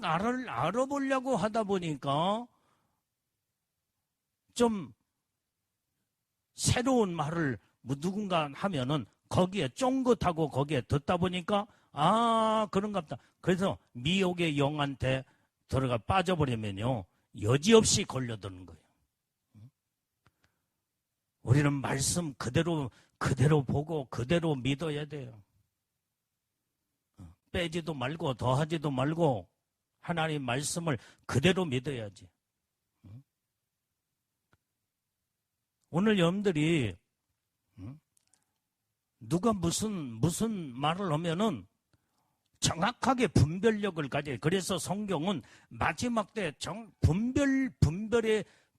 알아보려고 하다 보니까 좀 새로운 말을 누군가 하면은 거기에 쫑긋하고 거기에 듣다 보니까 그런갑다. 그래서 미혹의 영한테 들어가 빠져버리면요 여지없이 걸려드는 거예요. 우리는 말씀 그대로 보고 그대로 믿어야 돼요. 빼지도 말고 더하지도 말고 하나님 말씀을 그대로 믿어야지. 오늘 여러분들이 누가 무슨 말을 하면은 정확하게 분별력을 가져요. 그래서 성경은 마지막 때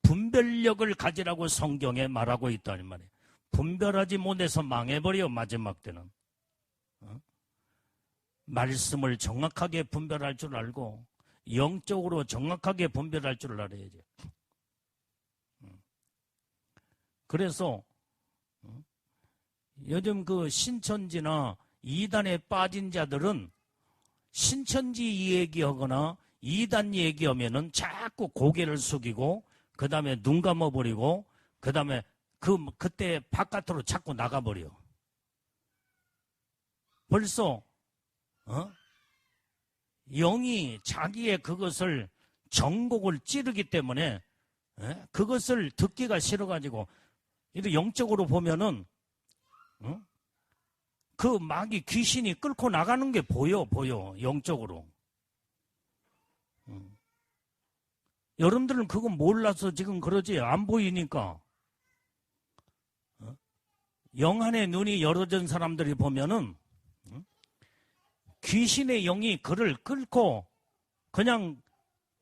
분별력을 가지라고 성경에 말하고 있다는 말이에요. 분별하지 못해서 망해버려. 마지막 때는 말씀을 정확하게 분별할 줄 알고 영적으로 정확하게 분별할 줄 알아야죠. 그래서 요즘 그 신천지나 이단에 빠진 자들은 신천지 얘기하거나 이단 얘기하면은 자꾸 고개를 숙이고 그 다음에 눈 감아버리고 그 다음에 그때 바깥으로 자꾸 나가버려. 벌써 영이 자기의 그것을 정곡을 찌르기 때문에 그것을 듣기가 싫어가지고 이렇게 영적으로 보면은 그 마귀 귀신이 끌고 나가는 게 보여 영적으로. 여러분들은 그거 몰라서 지금 그러지 안 보이니까. 영안의 눈이 열어진 사람들이 보면은 귀신의 영이 그를 끌고 그냥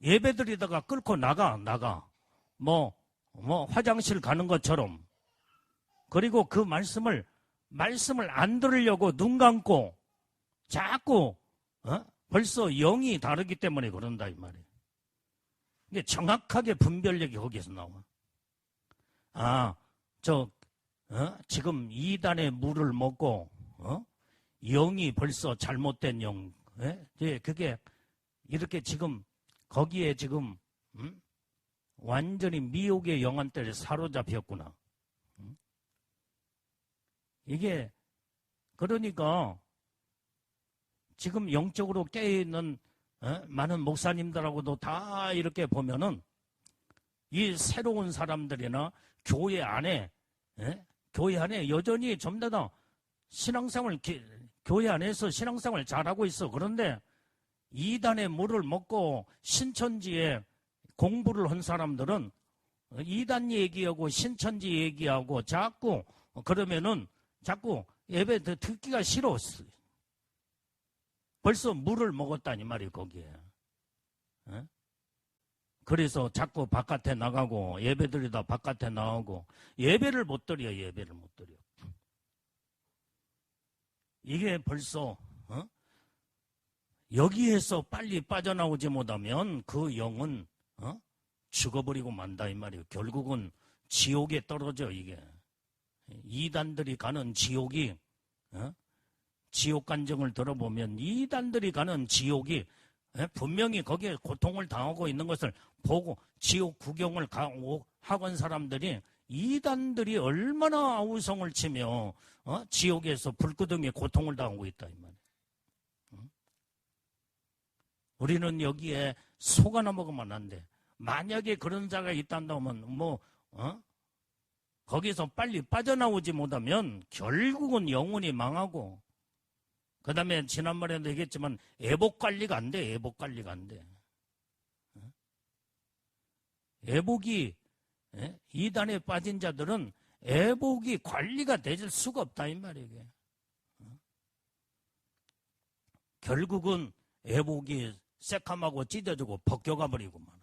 예배드리다가 끌고 나가 뭐 화장실 가는 것처럼. 그리고 그 말씀을 안 들으려고 눈 감고 자꾸 벌써 영이 다르기 때문에 그런다 이 말이에요. 이게 정확하게 분별력이 거기서 나와. 지금 이단의 물을 먹고 영이 벌써 잘못된 영. 그게 이렇게 지금 거기에 지금 완전히 미혹의 영한테를 사로잡혔구나. 이게 그러니까 지금 영적으로 깨어있는 많은 목사님들하고도 다 이렇게 보면은 이 새로운 사람들이나 교회 안에 여전히 전부 다 교회 안에서 신앙생활 잘하고 있어. 그런데 이단의 물을 먹고 신천지에 공부를 한 사람들은 이단 얘기하고 신천지 얘기하고 자꾸 그러면은 자꾸 예배 듣기가 싫었어요. 벌써 물을 먹었다니 말이에요, 거기에. 그래서 자꾸 바깥에 나가고 예배드리다 바깥에 나오고 예배를 못 드려. 이게 벌써 여기에서 빨리 빠져나오지 못하면 그 영은 죽어버리고 만다 이 말이에요. 결국은 지옥에 떨어져. 이게 이단들이 가는 지옥이 지옥 간증을 들어보면 이단들이 가는 지옥이 분명히 거기에 고통을 당하고 있는 것을 보고 지옥 구경을 하건 사람들이 이단들이 얼마나 아우성을 치며 지옥에서 불구덩이에 고통을 당하고 있다 이 말이에요. 우리는 여기에 속아 넘어가면 안 돼. 만약에 그런 자가 있다면 거기서 빨리 빠져나오지 못하면 결국은 영혼이 망하고, 그 다음에 지난번에도 얘기했지만 애복 관리가 안 돼. 애복이 이단에 빠진 자들은 애복이 관리가 될 수가 없다 이 말이에요. 결국은 애복이 새카마고 찢어지고 벗겨가 버리고 말아요.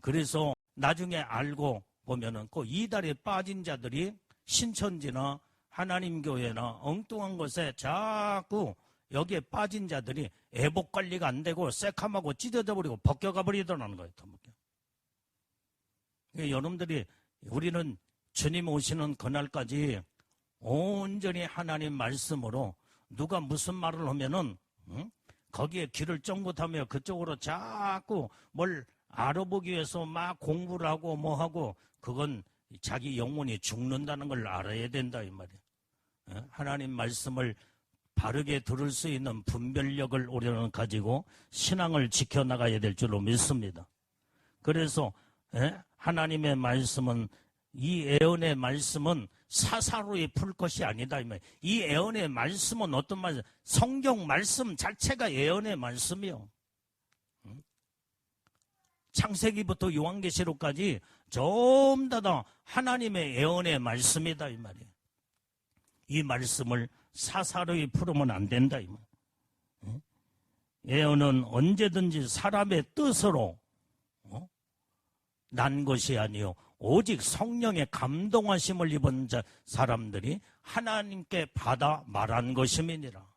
그래서 나중에 알고 보면은 그 이달에 빠진 자들이 신천지나 하나님 교회나 엉뚱한 곳에 자꾸 여기에 빠진 자들이 애복 관리가 안 되고 새카마고 찢어져 버리고 벗겨가 버리더라는 거예요. 여러분들이 우리는 주님 오시는 그날까지 온전히 하나님 말씀으로 누가 무슨 말을 하면은 거기에 귀를 쫑긋하며 그쪽으로 자꾸 뭘 알아보기 위해서 막 공부를 하고 뭐 하고 그건 자기 영혼이 죽는다는 걸 알아야 된다 이 말이에요. 하나님 말씀을 바르게 들을 수 있는 분별력을 우리는 가지고 신앙을 지켜나가야 될 줄로 믿습니다. 그래서 하나님의 말씀은 이 애언의 말씀은 사사로이 풀 것이 아니다. 이 애언의 말씀은 어떤 말씀? 성경 말씀 자체가 애언의 말씀이요. 창세기부터 요한계시록까지 전부 다 하나님의 애언의 말씀이다 이 말이에요. 이 말씀을 사사로이 풀으면 안 된다 이 말이에요. 애언은 언제든지 사람의 뜻으로 난 것이 아니요 오직 성령의 감동하심을 입은 사람들이 하나님께 받아 말한 것임이니라.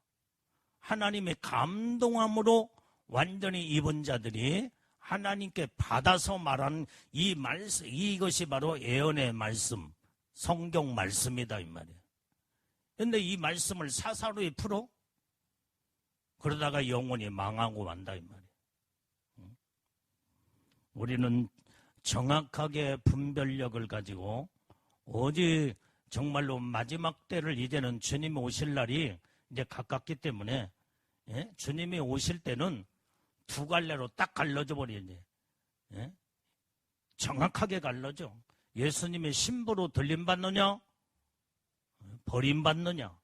하나님의 감동함으로 완전히 입은 자들이 하나님께 받아서 말한 이 말씀, 이것이 바로 예언의 말씀, 성경 말씀이다 이 말이에요. 그런데 이 말씀을 사사로이 풀어? 그러다가 영혼이 망하고 만다 이 말이에요. 우리는 정확하게 분별력을 가지고 오직 정말로 마지막 때를 이제는 주님이 오실 날이 이제 가깝기 때문에 주님이 오실 때는 두 갈래로 딱 갈라져 버리지. 정확하게 갈라져. 예수님의 신부로 들림받느냐 버림받느냐.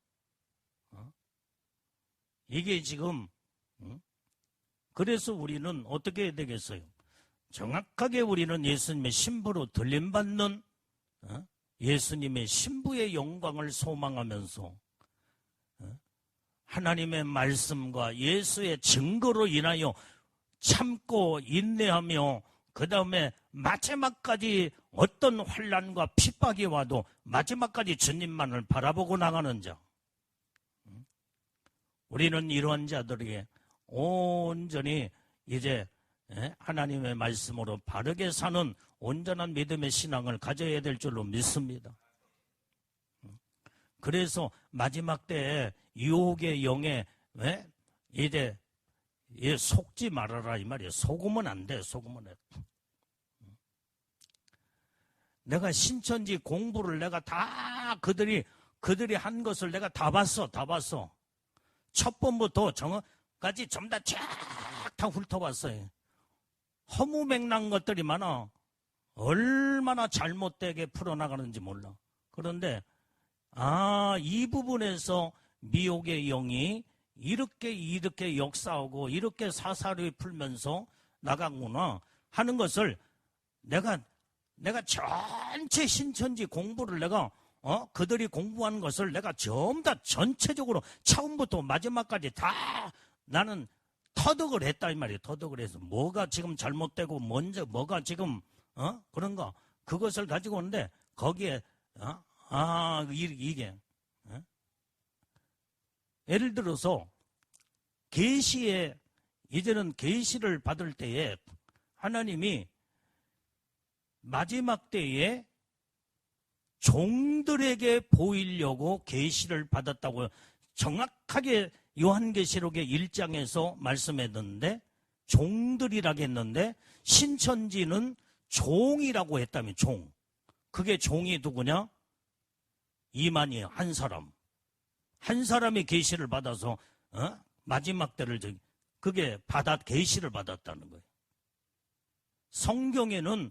이게 지금 그래서 우리는 어떻게 해야 되겠어요? 정확하게 우리는 예수님의 신부로 들림받는 예수님의 신부의 영광을 소망하면서 하나님의 말씀과 예수의 증거로 인하여 참고 인내하며 그 다음에 마지막까지 어떤 환난과 핍박이 와도 마지막까지 주님만을 바라보고 나가는 자. 우리는 이러한 자들에게 온전히 이제 하나님의 말씀으로 바르게 사는 온전한 믿음의 신앙을 가져야 될 줄로 믿습니다. 그래서 마지막 때에 유혹의 영에 이제 속지 말아라 이 말이에요. 속으면 안 돼. 속으면 안 돼. 내가 신천지 공부를 내가 다 그들이 한 것을 내가 다 봤어. 첫 번부터 정까지 전부 다 훑어봤어요. 허무맹랑한 것들이 많아. 얼마나 잘못되게 풀어나가는지 몰라. 그런데 이 부분에서 미혹의 영이 이렇게 역사하고 이렇게 사사로이 풀면서 나가구나 하는 것을 내가 전체 신천지 공부를 내가 그들이 공부하는 것을 내가 전부 다 전체적으로 처음부터 마지막까지 다 나는 터득을 했다 이 말이에요. 터득을 해서 뭐가 지금 잘못되고 먼저 뭐가 지금 그런가 그것을 가지고 오는데 거기에 이게 예를 들어서 계시에 이제는 계시를 받을 때에 하나님이 마지막 때에 종들에게 보이려고 계시를 받았다고 정확하게 요한계시록의 1장에서 말씀했는데 종들이라고 했는데 신천지는 종이라고 했다며 종. 그게 종이 누구냐? 이만희예요. 한 사람. 한 사람이 계시를 받아서 마지막 때를 그게 계시를 받았다는 거예요. 성경에는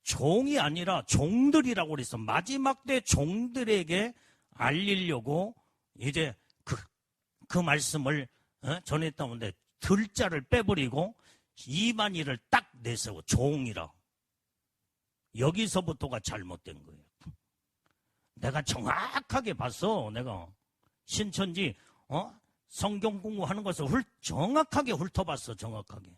종이 아니라 종들이라고 그랬어. 마지막 때 종들에게 알리려고 이제 그 말씀을 전했다는데 들자를 빼버리고 이만희를 딱 내세워 종이라. 여기서부터가 잘못된 거예요. 내가 정확하게 봤어. 내가 신천지 성경 공부하는 것을 정확하게 훑어봤어, 정확하게.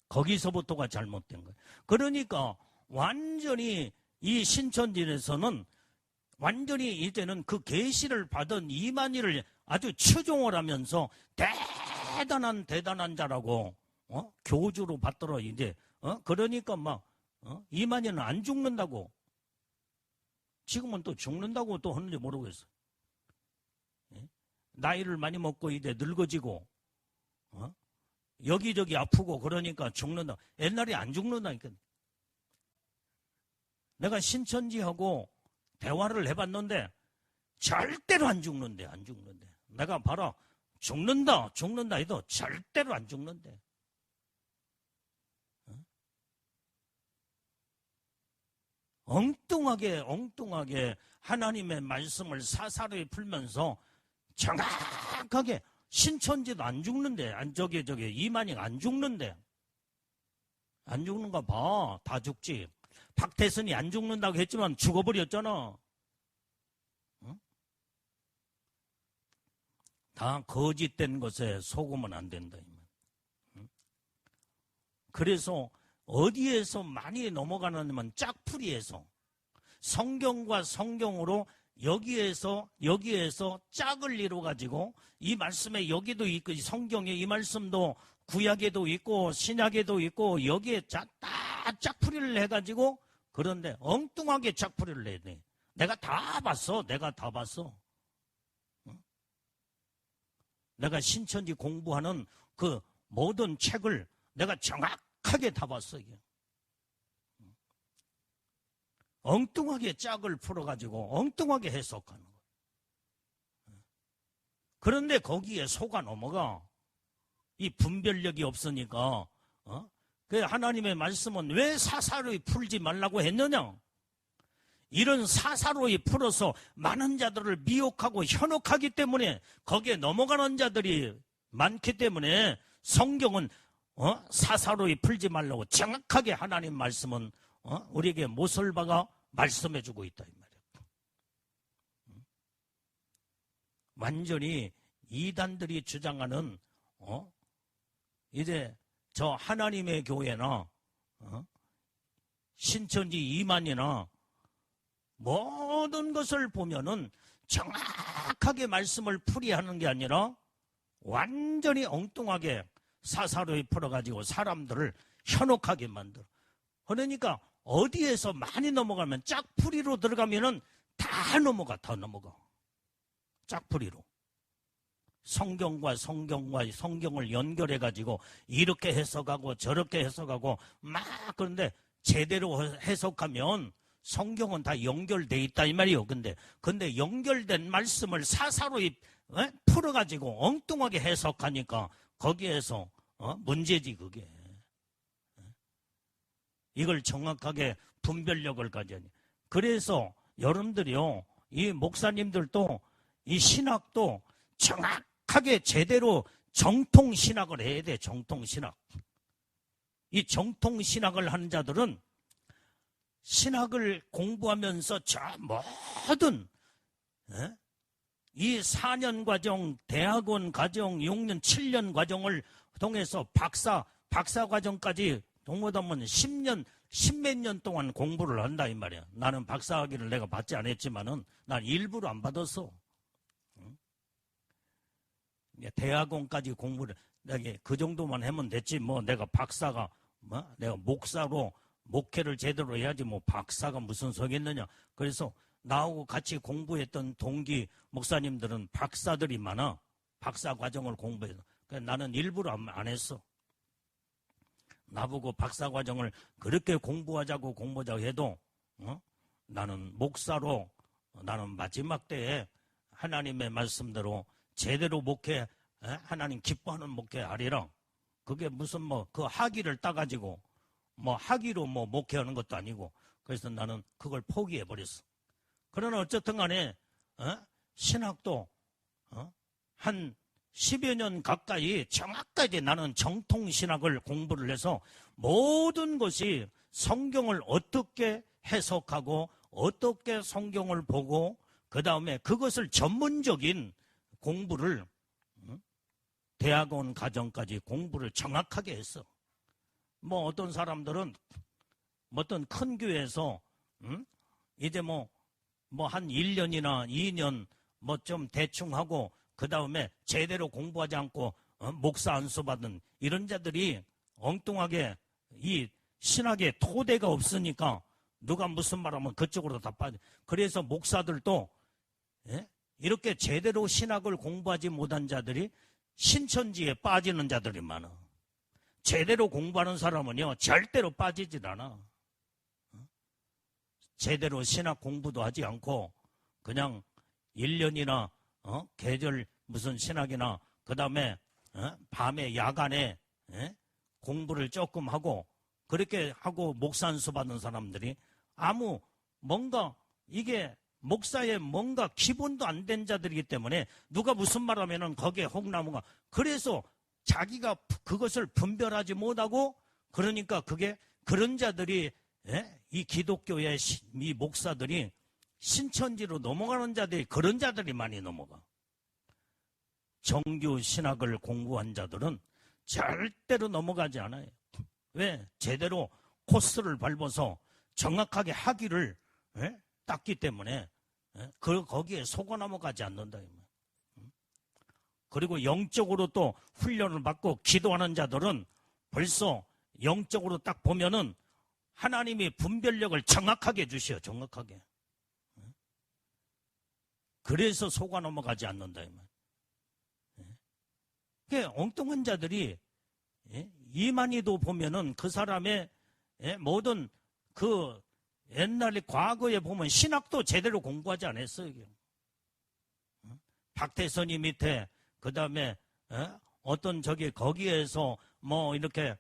거기서부터가 잘못된 거예요. 그러니까 완전히 이 신천지에서는 완전히 이제는 그 계시를 받은 이만희를 아주 추종을 하면서 대단한 자라고 교주로 받더라 이제. 그러니까 막 이만희는 안 죽는다고, 지금은 또 죽는다고 또 하는지 모르겠어. 나이를 많이 먹고 이제 늙어지고 여기저기 아프고 그러니까 죽는다. 옛날에 안 죽는다니까. 내가 신천지하고 대화를 해봤는데 절대로 안 죽는데, 안 죽는데. 내가 봐라, 죽는다 해도 절대로 안 죽는데. 엉뚱하게 하나님의 말씀을 사사로이 풀면서 정확하게 신천지도 안 죽는데, 저기 이만희가 안 죽는데. 안 죽는가 봐. 다 죽지. 박태선이 안 죽는다고 했지만 죽어버렸잖아. 응? 다 거짓된 것에 속으면 안 된다. 응? 그래서 어디에서 많이 넘어가느냐면 짝풀이에서, 성경과 성경으로 여기에서 짝을 이루어가지고 이 말씀에 여기도 있고, 성경에 이 말씀도 구약에도 있고 신약에도 있고 여기에 다 짝풀이를 해가지고, 그런데 엉뚱하게 짝풀이를 해야 돼. 내가 다 봤어. 응? 내가 신천지 공부하는 그 모든 책을 내가 정확하게 다 봤어. 이게. 엉뚱하게 짝을 풀어가지고 엉뚱하게 해석하는 거예요. 그런데 거기에 속아 넘어가. 이 분별력이 없으니까. 그 하나님의 말씀은 왜 사사로이 풀지 말라고 했느냐? 이런 사사로이 풀어서 많은 자들을 미혹하고 현혹하기 때문에, 거기에 넘어가는 자들이 많기 때문에 성경은 사사로이 풀지 말라고 정확하게 하나님 말씀은 우리에게 못을 박아 말씀해주고 있다 이 말이에요. 완전히 이단들이 주장하는 이제 저 하나님의 교회나 신천지 이만희나 모든 것을 보면은 정확하게 말씀을 풀이하는 게 아니라 완전히 엉뚱하게 사사로이 풀어가지고 사람들을 현혹하게 만들어. 그러니까 어디에서 많이 넘어가면 짝풀이로 들어가면은 다 넘어가. 짝풀이로. 성경과 성경을 연결해가지고 이렇게 해석하고 저렇게 해석하고 막. 그런데 제대로 해석하면 성경은 다 연결돼 있다 이 말이에요. 근데 연결된 말씀을 사사로이 풀어가지고 엉뚱하게 해석하니까 거기에서 문제지 그게. 이걸 정확하게 분별력을 가져야 돼. 그래서 여러분들이요, 이 목사님들도 이 신학도 정확하게 제대로 정통신학을 해야 돼. 정통신학. 이 정통신학을 하는 자들은 신학을 공부하면서 저 모든 이 4년 과정, 대학원 과정, 6년, 7년 과정을 통해서 박사 과정까지 동무하면 10몇 년 동안 공부를 한다 이 말이야. 나는 박사학위를 내가 받지 않았지만은 난 일부러 안 받았어. 대학원까지 공부를 내가 그 정도만 하면 됐지. 뭐 내가 박사가 내가 목사로 목회를 제대로 해야지 뭐 박사가 무슨 소겠느냐. 그래서 나하고 같이 공부했던 동기 목사님들은 박사들이 많아. 박사 과정을 공부해서. 나는 일부러 안 했어. 나보고 박사 과정을 그렇게 공부하자고 해도 나는 목사로 나는 마지막 때에 하나님의 말씀대로 제대로 목회, 하나님 기뻐하는 목회 하리라. 그게 무슨 그 학위를 따가지고 학위로 목회하는 것도 아니고. 그래서 나는 그걸 포기해 버렸어. 그러나 어쨌든 간에 신학도 한 10여 년 가까이 정확하게 나는 정통신학을 공부를 해서 모든 것이 성경을 어떻게 해석하고 어떻게 성경을 보고 그 다음에 그것을 전문적인 공부를 대학원 과정까지 공부를 정확하게 했어. 뭐 어떤 사람들은 어떤 큰 교회에서 이제 뭐 한 1년이나 2년 뭐 좀 대충 하고 그 다음에 제대로 공부하지 않고 목사 안수 받은 이런 자들이 엉뚱하게 이 신학의 토대가 없으니까 누가 무슨 말하면 그쪽으로 다 빠져. 그래서 목사들도 이렇게 제대로 신학을 공부하지 못한 자들이 신천지에 빠지는 자들이 많아. 제대로 공부하는 사람은요 절대로 빠지질 않아. 제대로 신학 공부도 하지 않고 그냥 1년이나 계절 무슨 신학이나 그 다음에 밤에 야간에 공부를 조금 하고 그렇게 하고 목사 안수 받는 사람들이 아무 뭔가 이게 목사의 뭔가 기본도 안 된 자들이기 때문에 누가 무슨 말하면은 거기에 혹나무가 그래서 자기가 그것을 분별하지 못하고 그러니까 그게 그런 자들이 이 기독교의 이 목사들이 신천지로 넘어가는 자들이 그런 자들이 많이 넘어가. 정규 신학을 공부한 자들은 절대로 넘어가지 않아요. 왜? 제대로 코스를 밟아서 정확하게 학위를 땄기 때문에 거기에 속아 넘어가지 않는다. 그리고 영적으로 또 훈련을 받고 기도하는 자들은 벌써 영적으로 딱 보면은 하나님이 분별력을 정확하게 주셔. 정확하게. 그래서 속아 넘어가지 않는다. 그게 엉뚱한 자들이 이만희도 보면은 그 사람의 모든 그 옛날에 과거에 보면 신학도 제대로 공부하지 않았어요. 박태선이 밑에 그 다음에 어떤 저기 거기에서 뭐 이렇게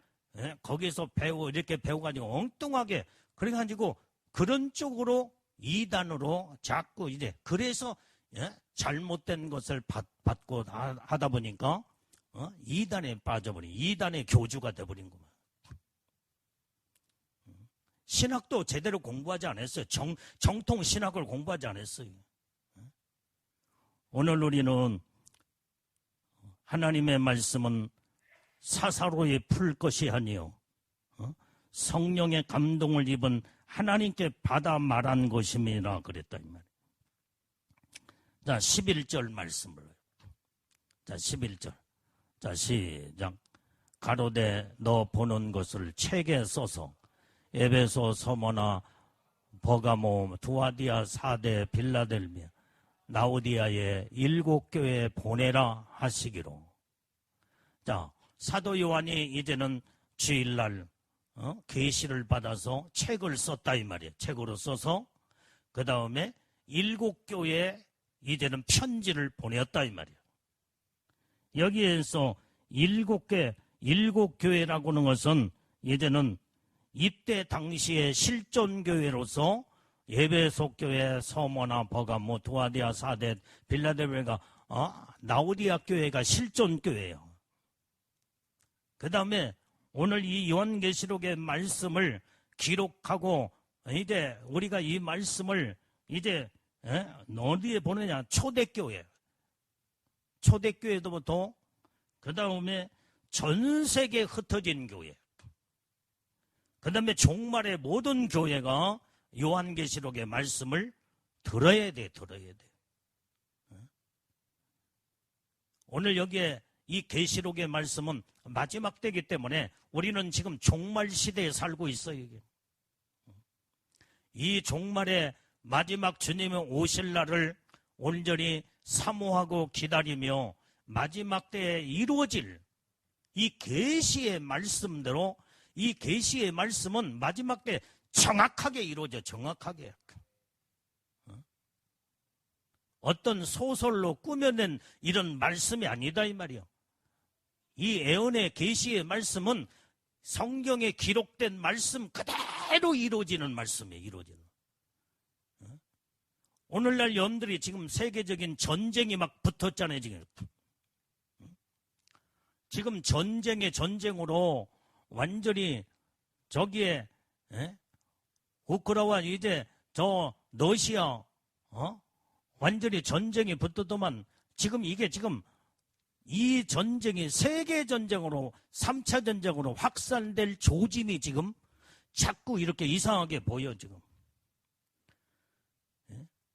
거기서 이렇게 배워가지고 엉뚱하게 그래가지고 그런 쪽으로 이단으로 자꾸 이제 그래서 잘못된 것을 받고 하다 보니까 이단에 빠져버린 이단의 교주가 돼버린 거만. 신학도 제대로 공부하지 않았어요. 정통 신학을 공부하지 않았어요. 오늘 우리는 하나님의 말씀은 사사로이 풀 것이 아니요 성령의 감동을 입은 하나님께 받아 말한 것임이라 그랬다 이 말이에요. 자 11절 말씀을 자 11절 자 시작. 가로되 너 보는 것을 책에 써서 에베소, 서머나, 버가모, 두아디아, 사데, 빌라델비아, 나우디아의 7교회에 보내라 하시기로. 자, 사도 요한이 이제는 주일날 계시를 받아서 책을 썼다 이 말이에요. 책으로 써서 그 다음에 7교회에 이제는 편지를 보냈다 이 말이에요. 여기에서 7교회라고 하는 것은 이제는 이때 당시의 실존교회로서 에베소 교회, 서머나, 버가모, 두아디아, 사데, 빌라델비아가 나우디아 교회가 실존교회예요. 그 다음에 오늘 이 요한계시록의 말씀을 기록하고 이제 우리가 이 말씀을 이제 어디에 보내냐? 초대교회. 초대교회도부터 그 다음에 전 세계에 흩어진 교회. 그 다음에 종말의 모든 교회가 요한계시록의 말씀을 들어야 돼. 오늘 여기에 이 계시록의 말씀은 마지막 때이기 때문에 우리는 지금 종말 시대에 살고 있어요. 이 종말의 마지막 주님의 오실 날을 온전히 사모하고 기다리며 마지막 때에 이루어질 이 계시의 말씀대로 이 계시의 말씀은 마지막 때 정확하게 이루어져. 정확하게. 어떤 소설로 꾸며낸 이런 말씀이 아니다 이 말이요. 이 애언의 계시의 말씀은 성경에 기록된 말씀 그대로 이루어지는 말씀이에요. 이루어지는. 오늘날 여러분들이 지금 세계적인 전쟁이 막 붙었잖아요. 지금 전쟁으로 완전히 저기에 우크라이나 이제 저 러시아 완전히 전쟁이 붙었더만 지금 이게 지금 이 전쟁이 세계전쟁으로 3차 전쟁으로 확산될 조짐이 지금 자꾸 이렇게 이상하게 보여 지금.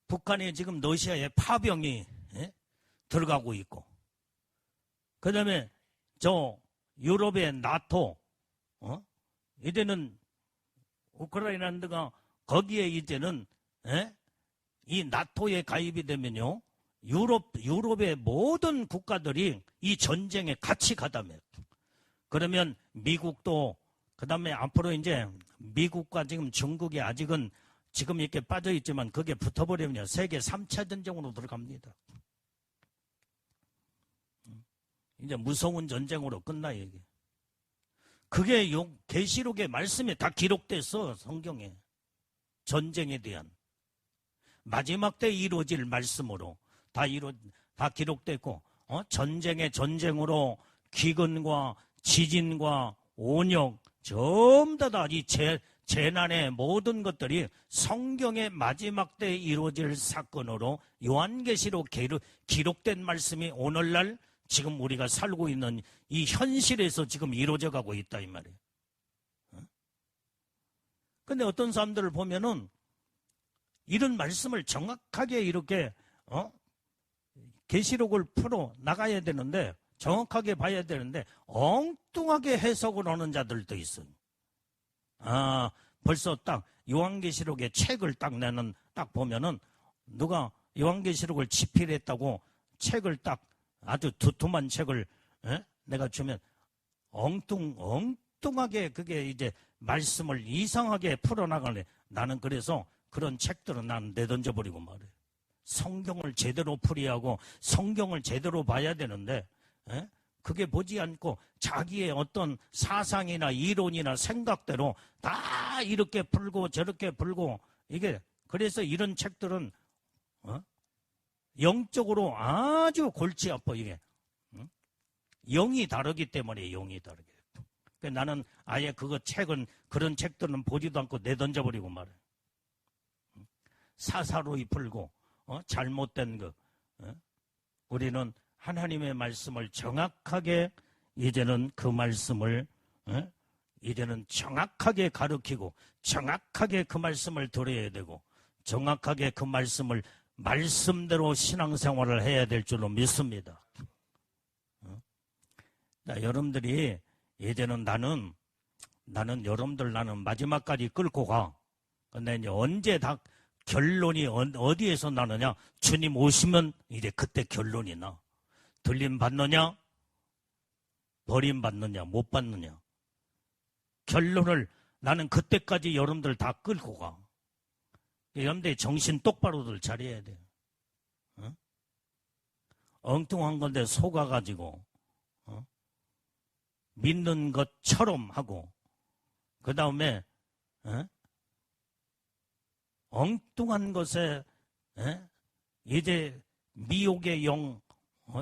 북한에 지금 러시아의 파병이 들어가고 있고, 그 다음에 저 유럽의 나토, 이제는 우크라이나가 거기에 이제는 이 나토에 가입이 되면요, 유럽의 모든 국가들이 이 전쟁에 같이 가담해요. 그러면 미국도, 그 다음에 앞으로 이제 미국과 지금 중국이 아직은 지금 이렇게 빠져 있지만 그게 붙어버리면 세계 3차 전쟁으로 들어갑니다. 이제 무서운 전쟁으로 끝나요, 이게. 그게 계시록의 말씀에 다 기록됐어, 성경에. 전쟁에 대한. 마지막 때 이루어질 말씀으로 다 기록됐고, 전쟁의 전쟁으로 기근과 지진과 온역, 전부 다 이 재난의 모든 것들이 성경의 마지막 때 이루어질 사건으로 요한계시록 기록된 말씀이 오늘날 지금 우리가 살고 있는 이 현실에서 지금 이루어져 가고 있다 이 말이에요. 근데 어떤 사람들을 보면은 이런 말씀을 정확하게 이렇게 계시록을 풀어 나가야 되는데, 정확하게 봐야 되는데 엉뚱하게 해석을 하는 자들도 있어요. 벌써 딱 요한계시록의 책을 딱 보면은 누가 요한계시록을 집필했다고 책을 딱 아주 두툼한 책을 내가 주면 엉뚱하게 그게 이제 말씀을 이상하게 풀어나가네. 나는 그래서 그런 책들은 난 내던져버리고 말이에요. 성경을 제대로 풀이하고 성경을 제대로 봐야 되는데 그게 보지 않고 자기의 어떤 사상이나 이론이나 생각대로 다 이렇게 풀고 저렇게 풀고, 이게 그래서 이런 책들은 영적으로 아주 골치 아파. 이게 영이 다르기 때문에 영이 다르게. 그러니까 나는 아예 그런 책들은 보지도 않고 내던져버리고 말이에요. 사사로이 풀고 잘못된 거. 우리는 하나님의 말씀을 정확하게 이제는 그 말씀을 이제는 정확하게 가르치고 정확하게 그 말씀을 들어야 되고 정확하게 그 말씀을 말씀대로 신앙생활을 해야 될 줄로 믿습니다. 여러분들이 이제는 나는 마지막까지 끌고 가. 근데 이제 언제 다 결론이 어디에서 나느냐? 주님 오시면 이제 그때 결론이 나. 들림 받느냐? 버림 받느냐? 못 받느냐? 결론을 나는 그때까지 여러분들 다 끌고 가. 여러분들 정신 똑바로들 차려야 돼요. 엉뚱한 건데 속아가지고 믿는 것처럼 하고, 그 다음에 엉뚱한 것에 이제 미혹의 영,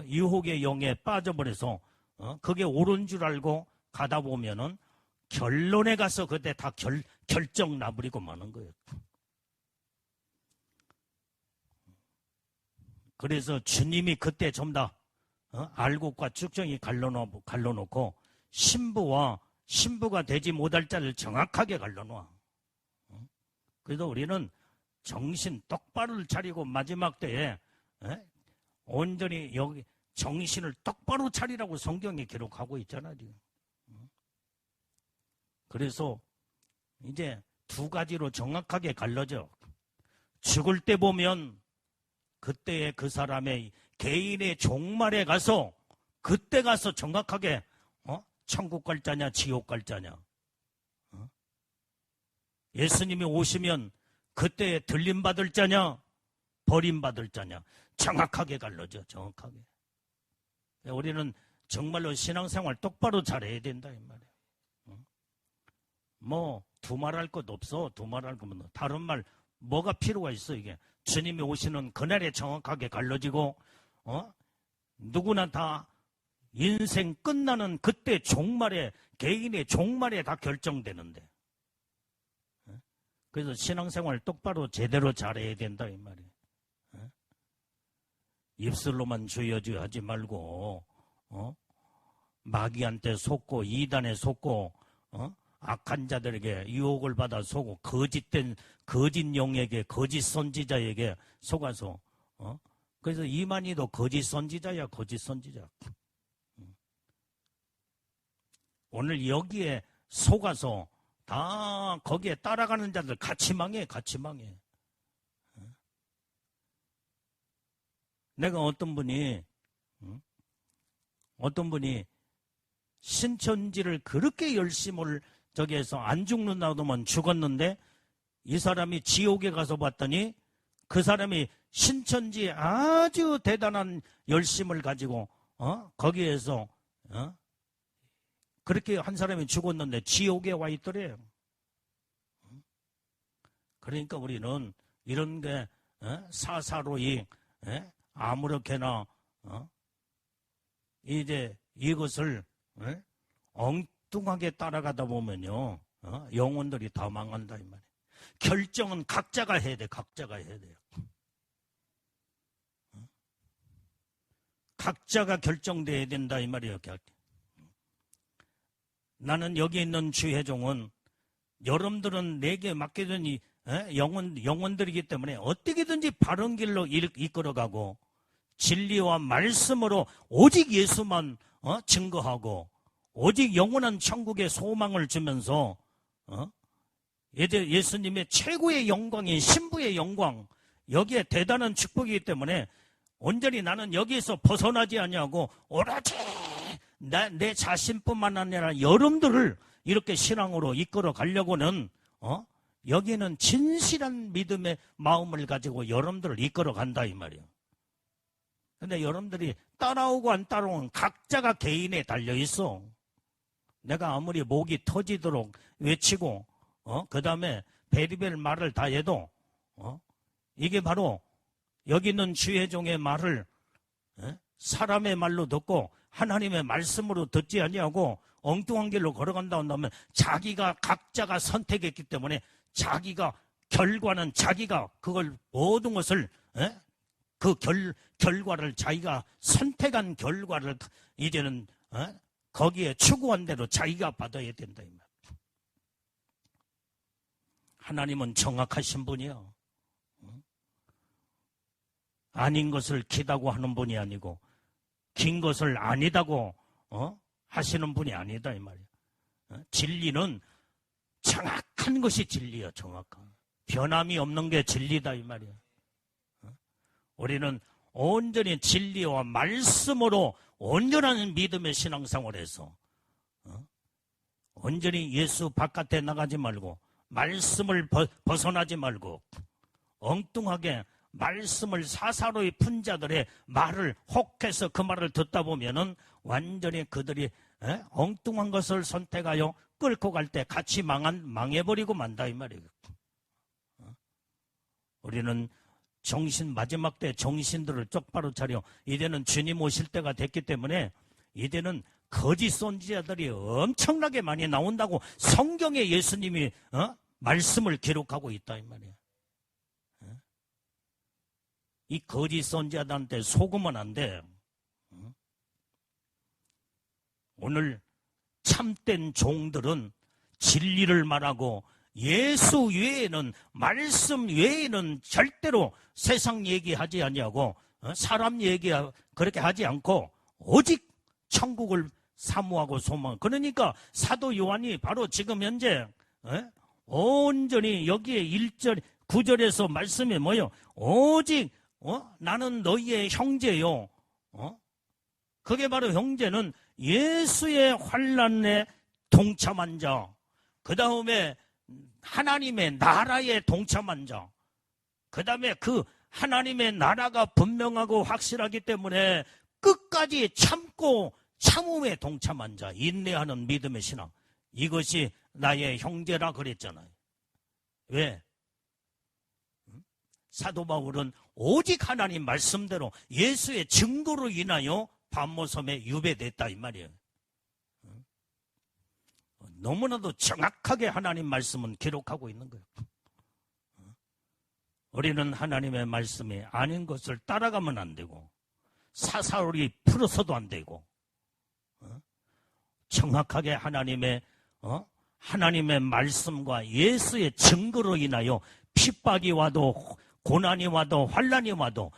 유혹의 영에 빠져버려서 그게 옳은 줄 알고 가다 보면은 결론에 가서 그때 다 결정 나버리고 마는 거예요. 그래서 주님이 그때 좀 다 알곡과 쭉정이 갈라놓고 신부가 되지 못할 자를 정확하게 갈라놓아. 그래서 우리는 정신 똑바로 차리고 마지막 때에 온전히 여기 정신을 똑바로 차리라고 성경에 기록하고 있잖아요. 그래서 이제 두 가지로 정확하게 갈라져. 죽을 때 보면 그때의 그 사람의 개인의 종말에 가서 그때 가서 정확하게 천국 갈 자냐 지옥 갈 자냐. 예수님이 오시면 그때 들림받을 자냐 버림받을 자냐 정확하게 갈라져. 정확하게. 우리는 정말로 신앙생활 똑바로 잘해야 된다 이 말이에요. 뭐 두말할 것 없어. 두말할 거면 다른 말 뭐가 필요가 있어. 이게 주님이 오시는 그날에 정확하게 갈라지고 누구나 다 인생 끝나는 그때 종말에 개인의 종말에 다 결정되는데, 그래서 신앙생활 똑바로 제대로 잘해야 된다 이 말이에요. 입술로만 주여주여 하지 말고 마귀한테 속고 이단에 속고 악한 자들에게 유혹을 받아 속고 거짓된 거짓 용에게 거짓 선지자에게 속아서 그래서 이만희도 거짓 선지자야 거짓 선지자. 오늘 여기에 속아서 다 거기에 따라가는 자들 같이 망해 같이 망해. 내가 어떤 분이 신천지를 그렇게 열심을 저기해서 안 죽는다더만 죽었는데 이 사람이 지옥에 가서 봤더니 그 사람이 신천지에 아주 대단한 열심을 가지고 거기에서 그렇게 한 사람이 죽었는데 지옥에 와 있더래요. 그러니까 우리는 이런 게 사사로이 아무렇게나 이제 이것을 엉뚱하게 따라가다 보면요 영혼들이 다 망한다 이 말이에요. 결정은 각자가 해야 돼. 각자가 해야 돼요. 각자가 결정돼야 된다 이 말이에요. 나는 여기 있는 주회종은 여러분들은 내게 맡겨둔 이 영혼들이기 때문에 어떻게든지 바른 길로 이끌어가고 진리와 말씀으로 오직 예수만 증거하고 오직 영원한 천국의 소망을 주면서 예수님의 최고의 영광인 신부의 영광 여기에 대단한 축복이기 때문에 온전히 나는 여기에서 벗어나지 않냐고 오로지 내 자신뿐만 아니라 여러분들을 이렇게 신앙으로 이끌어 가려고는 여기는 진실한 믿음의 마음을 가지고 여러분들을 이끌어 간다 이 말이에요. 근데 여러분들이 따라오고 안 따라오는 각자가 개인에 달려 있어. 내가 아무리 목이 터지도록 외치고 그 다음에 베리벨 말을 다 해도 이게 바로 여기 있는 주회종의 말을 사람의 말로 듣고 하나님의 말씀으로 듣지 아니하고 엉뚱한 길로 걸어간다 한다면 자기가 각자가 선택했기 때문에 자기가 결과는 자기가 그걸 모든 것을 그 결과를 자기가 선택한 결과를 이제는 거기에 추구한 대로 자기가 받아야 된다 이 말. 하나님은 정확하신 분이야. 아닌 것을 기다고 하는 분이 아니고 긴 것을 아니다고 하시는 분이 아니다 이 말이야. 진리는 정확한 것이 진리야. 정확한 변함이 없는 게 진리다 이 말이야. 우리는 온전히 진리와 말씀으로 온전한 믿음의 신앙생활에서 온전히 예수 바깥에 나가지 말고 말씀을 벗어나지 말고 엉뚱하게 말씀을 사사로이 푼 자들의 말을 혹해서 그 말을 듣다 보면은 완전히 그들이 엉뚱한 것을 선택하여 끌고 갈 때 같이 망해버리고 만다 이 말이에요. 우리는 마지막 때 정신들을 똑바로 차려 이제는 주님 오실 때가 됐기 때문에 이제는 거짓 선지자들이 엄청나게 많이 나온다고 성경에 예수님이 말씀을 기록하고 있다 이 말이에요. 이 거짓 선지자들한테 속으면 안 돼. 오늘 참된 종들은 진리를 말하고 예수 외에는 말씀 외에는 절대로 세상 얘기하지 아니하고 사람 얘기 그렇게 하지 않고 오직 천국을 사모하고 소망. 그러니까 사도 요한이 바로 지금 현재 온전히 여기에 1절 9절에서 말씀이 뭐요? 오직 나는 너희의 형제요. 그게 바로 형제는 예수의 환난에 동참한 자. 그 다음에 하나님의 나라에 동참한 자. 그 다음에 그 하나님의 나라가 분명하고 확실하기 때문에 끝까지 참고 참음에 동참한 자. 인내하는 믿음의 신앙. 이것이 나의 형제라 그랬잖아요. 왜? 사도 바울은 오직 하나님 말씀대로 예수의 증거로 인하여 반모섬에 유배됐다 이 말이에요. 너무나도 정확하게 하나님 말씀은 기록하고 있는 거예요. 우리는 하나님의 말씀이 아닌 것을 따라가면 안 되고 사사로이 풀어서도 안 되고, 정확하게 하나님의 말씀과 예수의 증거로 인하여 핍박이 와도 고난이 와도 환난이 와도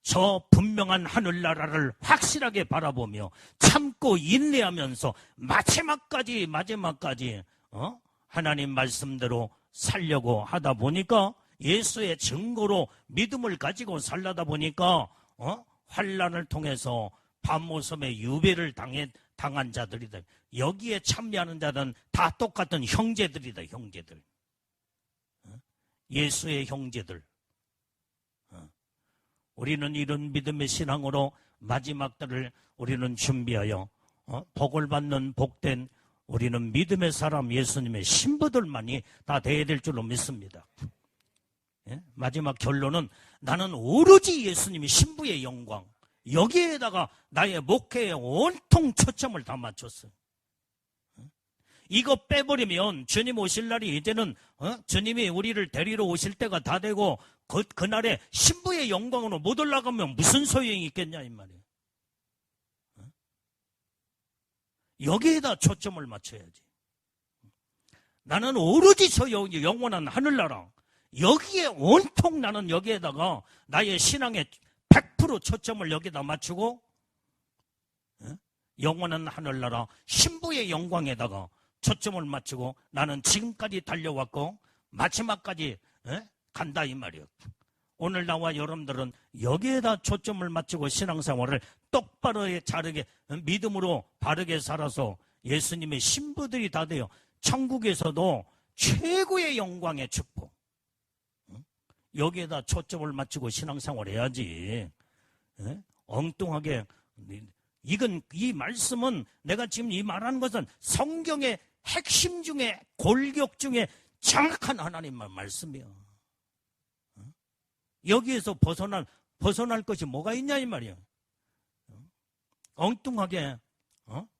저 분명한 하늘나라를 확실하게 바라보며 참고 인내하면서 마지막까지 하나님 말씀대로 살려고 하다 보니까, 예수의 증거로 믿음을 가지고 살려다 보니까 환난을 통해서 밤모섬의 유배를 당한 자들이다. 여기에 참여하는 자들은 다 똑같은 형제들이다. 형제들. 예수의 형제들. 우리는 이런 믿음의 신앙으로 마지막 때를 우리는 준비하여 복을 받는 복된 우리는 믿음의 사람, 예수님의 신부들만이 다 되어야 될 줄로 믿습니다. 마지막 결론은 나는 오로지 예수님이 신부의 영광, 여기에다가 나의 목회에 온통 초점을 다 맞췄어요. 이거 빼버리면 주님 오실 날이 이제는 주님이 우리를 데리러 오실 때가 다 되고 그날에 신부의 영광으로 못 올라가면 무슨 소용이 있겠냐 이 말이에요. 여기에다 초점을 맞춰야지. 나는 오로지 저 영원한 하늘나라, 여기에 온통 나는 여기에다가 나의 신앙의 100% 초점을 여기다 맞추고 영원한 하늘나라 신부의 영광에다가 초점을 맞추고 나는 지금까지 달려왔고 마지막까지 간다 이 말이에요. 오늘 나와 여러분들은 여기에다 초점을 맞추고 신앙생활을 똑바로 자르게 믿음으로 바르게 살아서 예수님의 신부들이 다 돼요. 천국에서도 최고의 영광의 축복, 여기에다 초점을 맞추고 신앙생활 해야지. 엉뚱하게. 이 말씀은, 내가 지금 이 말하는 것은 성경의 핵심 중에, 골격 중에 정확한 하나님의 말씀이야. 여기에서 벗어날 것이 뭐가 있냐 이 말이야. 엉뚱하게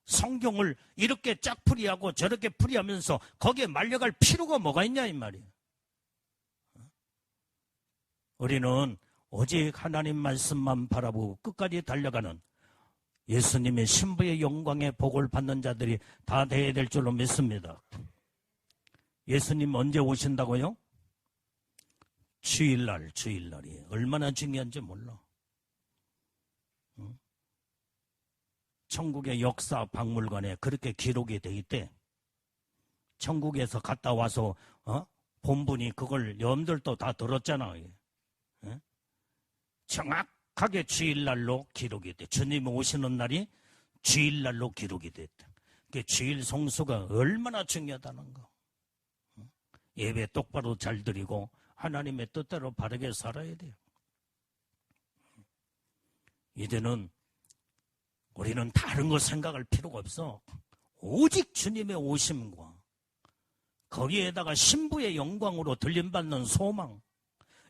성경을 이렇게 짝풀이하고 저렇게 풀이하면서 거기에 말려갈 필요가 뭐가 있냐 이 말이야. 우리는 오직 하나님 말씀만 바라보고 끝까지 달려가는 예수님의 신부의 영광의 복을 받는 자들이 다 되어야 될 줄로 믿습니다. 예수님 언제 오신다고요? 주일날이 얼마나 중요한지 몰라. 천국의 역사 박물관에 그렇게 기록이 돼 있대. 천국에서 갔다 와서 본분이 그걸 여러분들도 다 들었잖아. 정확하게 주일날로 기록이 돼. 주님이 오시는 날이 주일날로 기록이 됐다. 그 주일 성수가 얼마나 중요하다는 거. 예배 똑바로 잘 드리고 하나님의 뜻대로 바르게 살아야 돼요. 이제는 우리는 다른 거 생각할 필요가 없어. 오직 주님의 오심과 거기에다가 신부의 영광으로 들림받는 소망,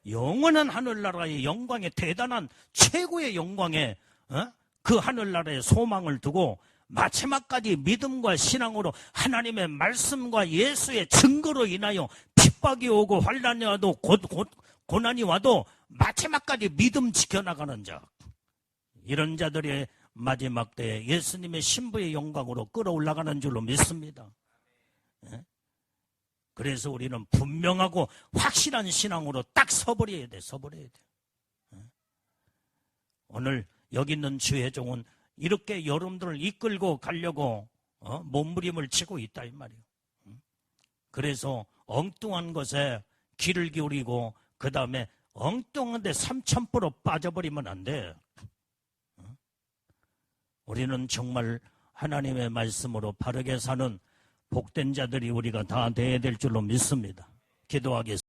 영원한 하늘나라의 영광의 대단한 최고의 영광의 그 하늘나라의 소망을 두고 마지막까지 믿음과 신앙으로 하나님의 말씀과 예수의 증거로 인하여 핍박이 오고 환난이 와도 고난이 와도 마지막까지 믿음 지켜나가는 자, 이런 자들의 마지막 때에 예수님의 신부의 영광으로 끌어올라가는 줄로 믿습니다. 그래서 우리는 분명하고 확실한 신앙으로 딱 서버려야 돼. 오늘 여기 있는 주회종은 이렇게 여러분들을 이끌고 가려고 몸부림을 치고 있다 이 말이에요. 그래서 엉뚱한 것에 귀를 기울이고 그 다음에 엉뚱한 데 3000% 빠져버리면 안 돼. 우리는 정말 하나님의 말씀으로 바르게 사는 복된 자들이 우리가 다 되어야 될 줄로 믿습니다. 기도하겠습니다.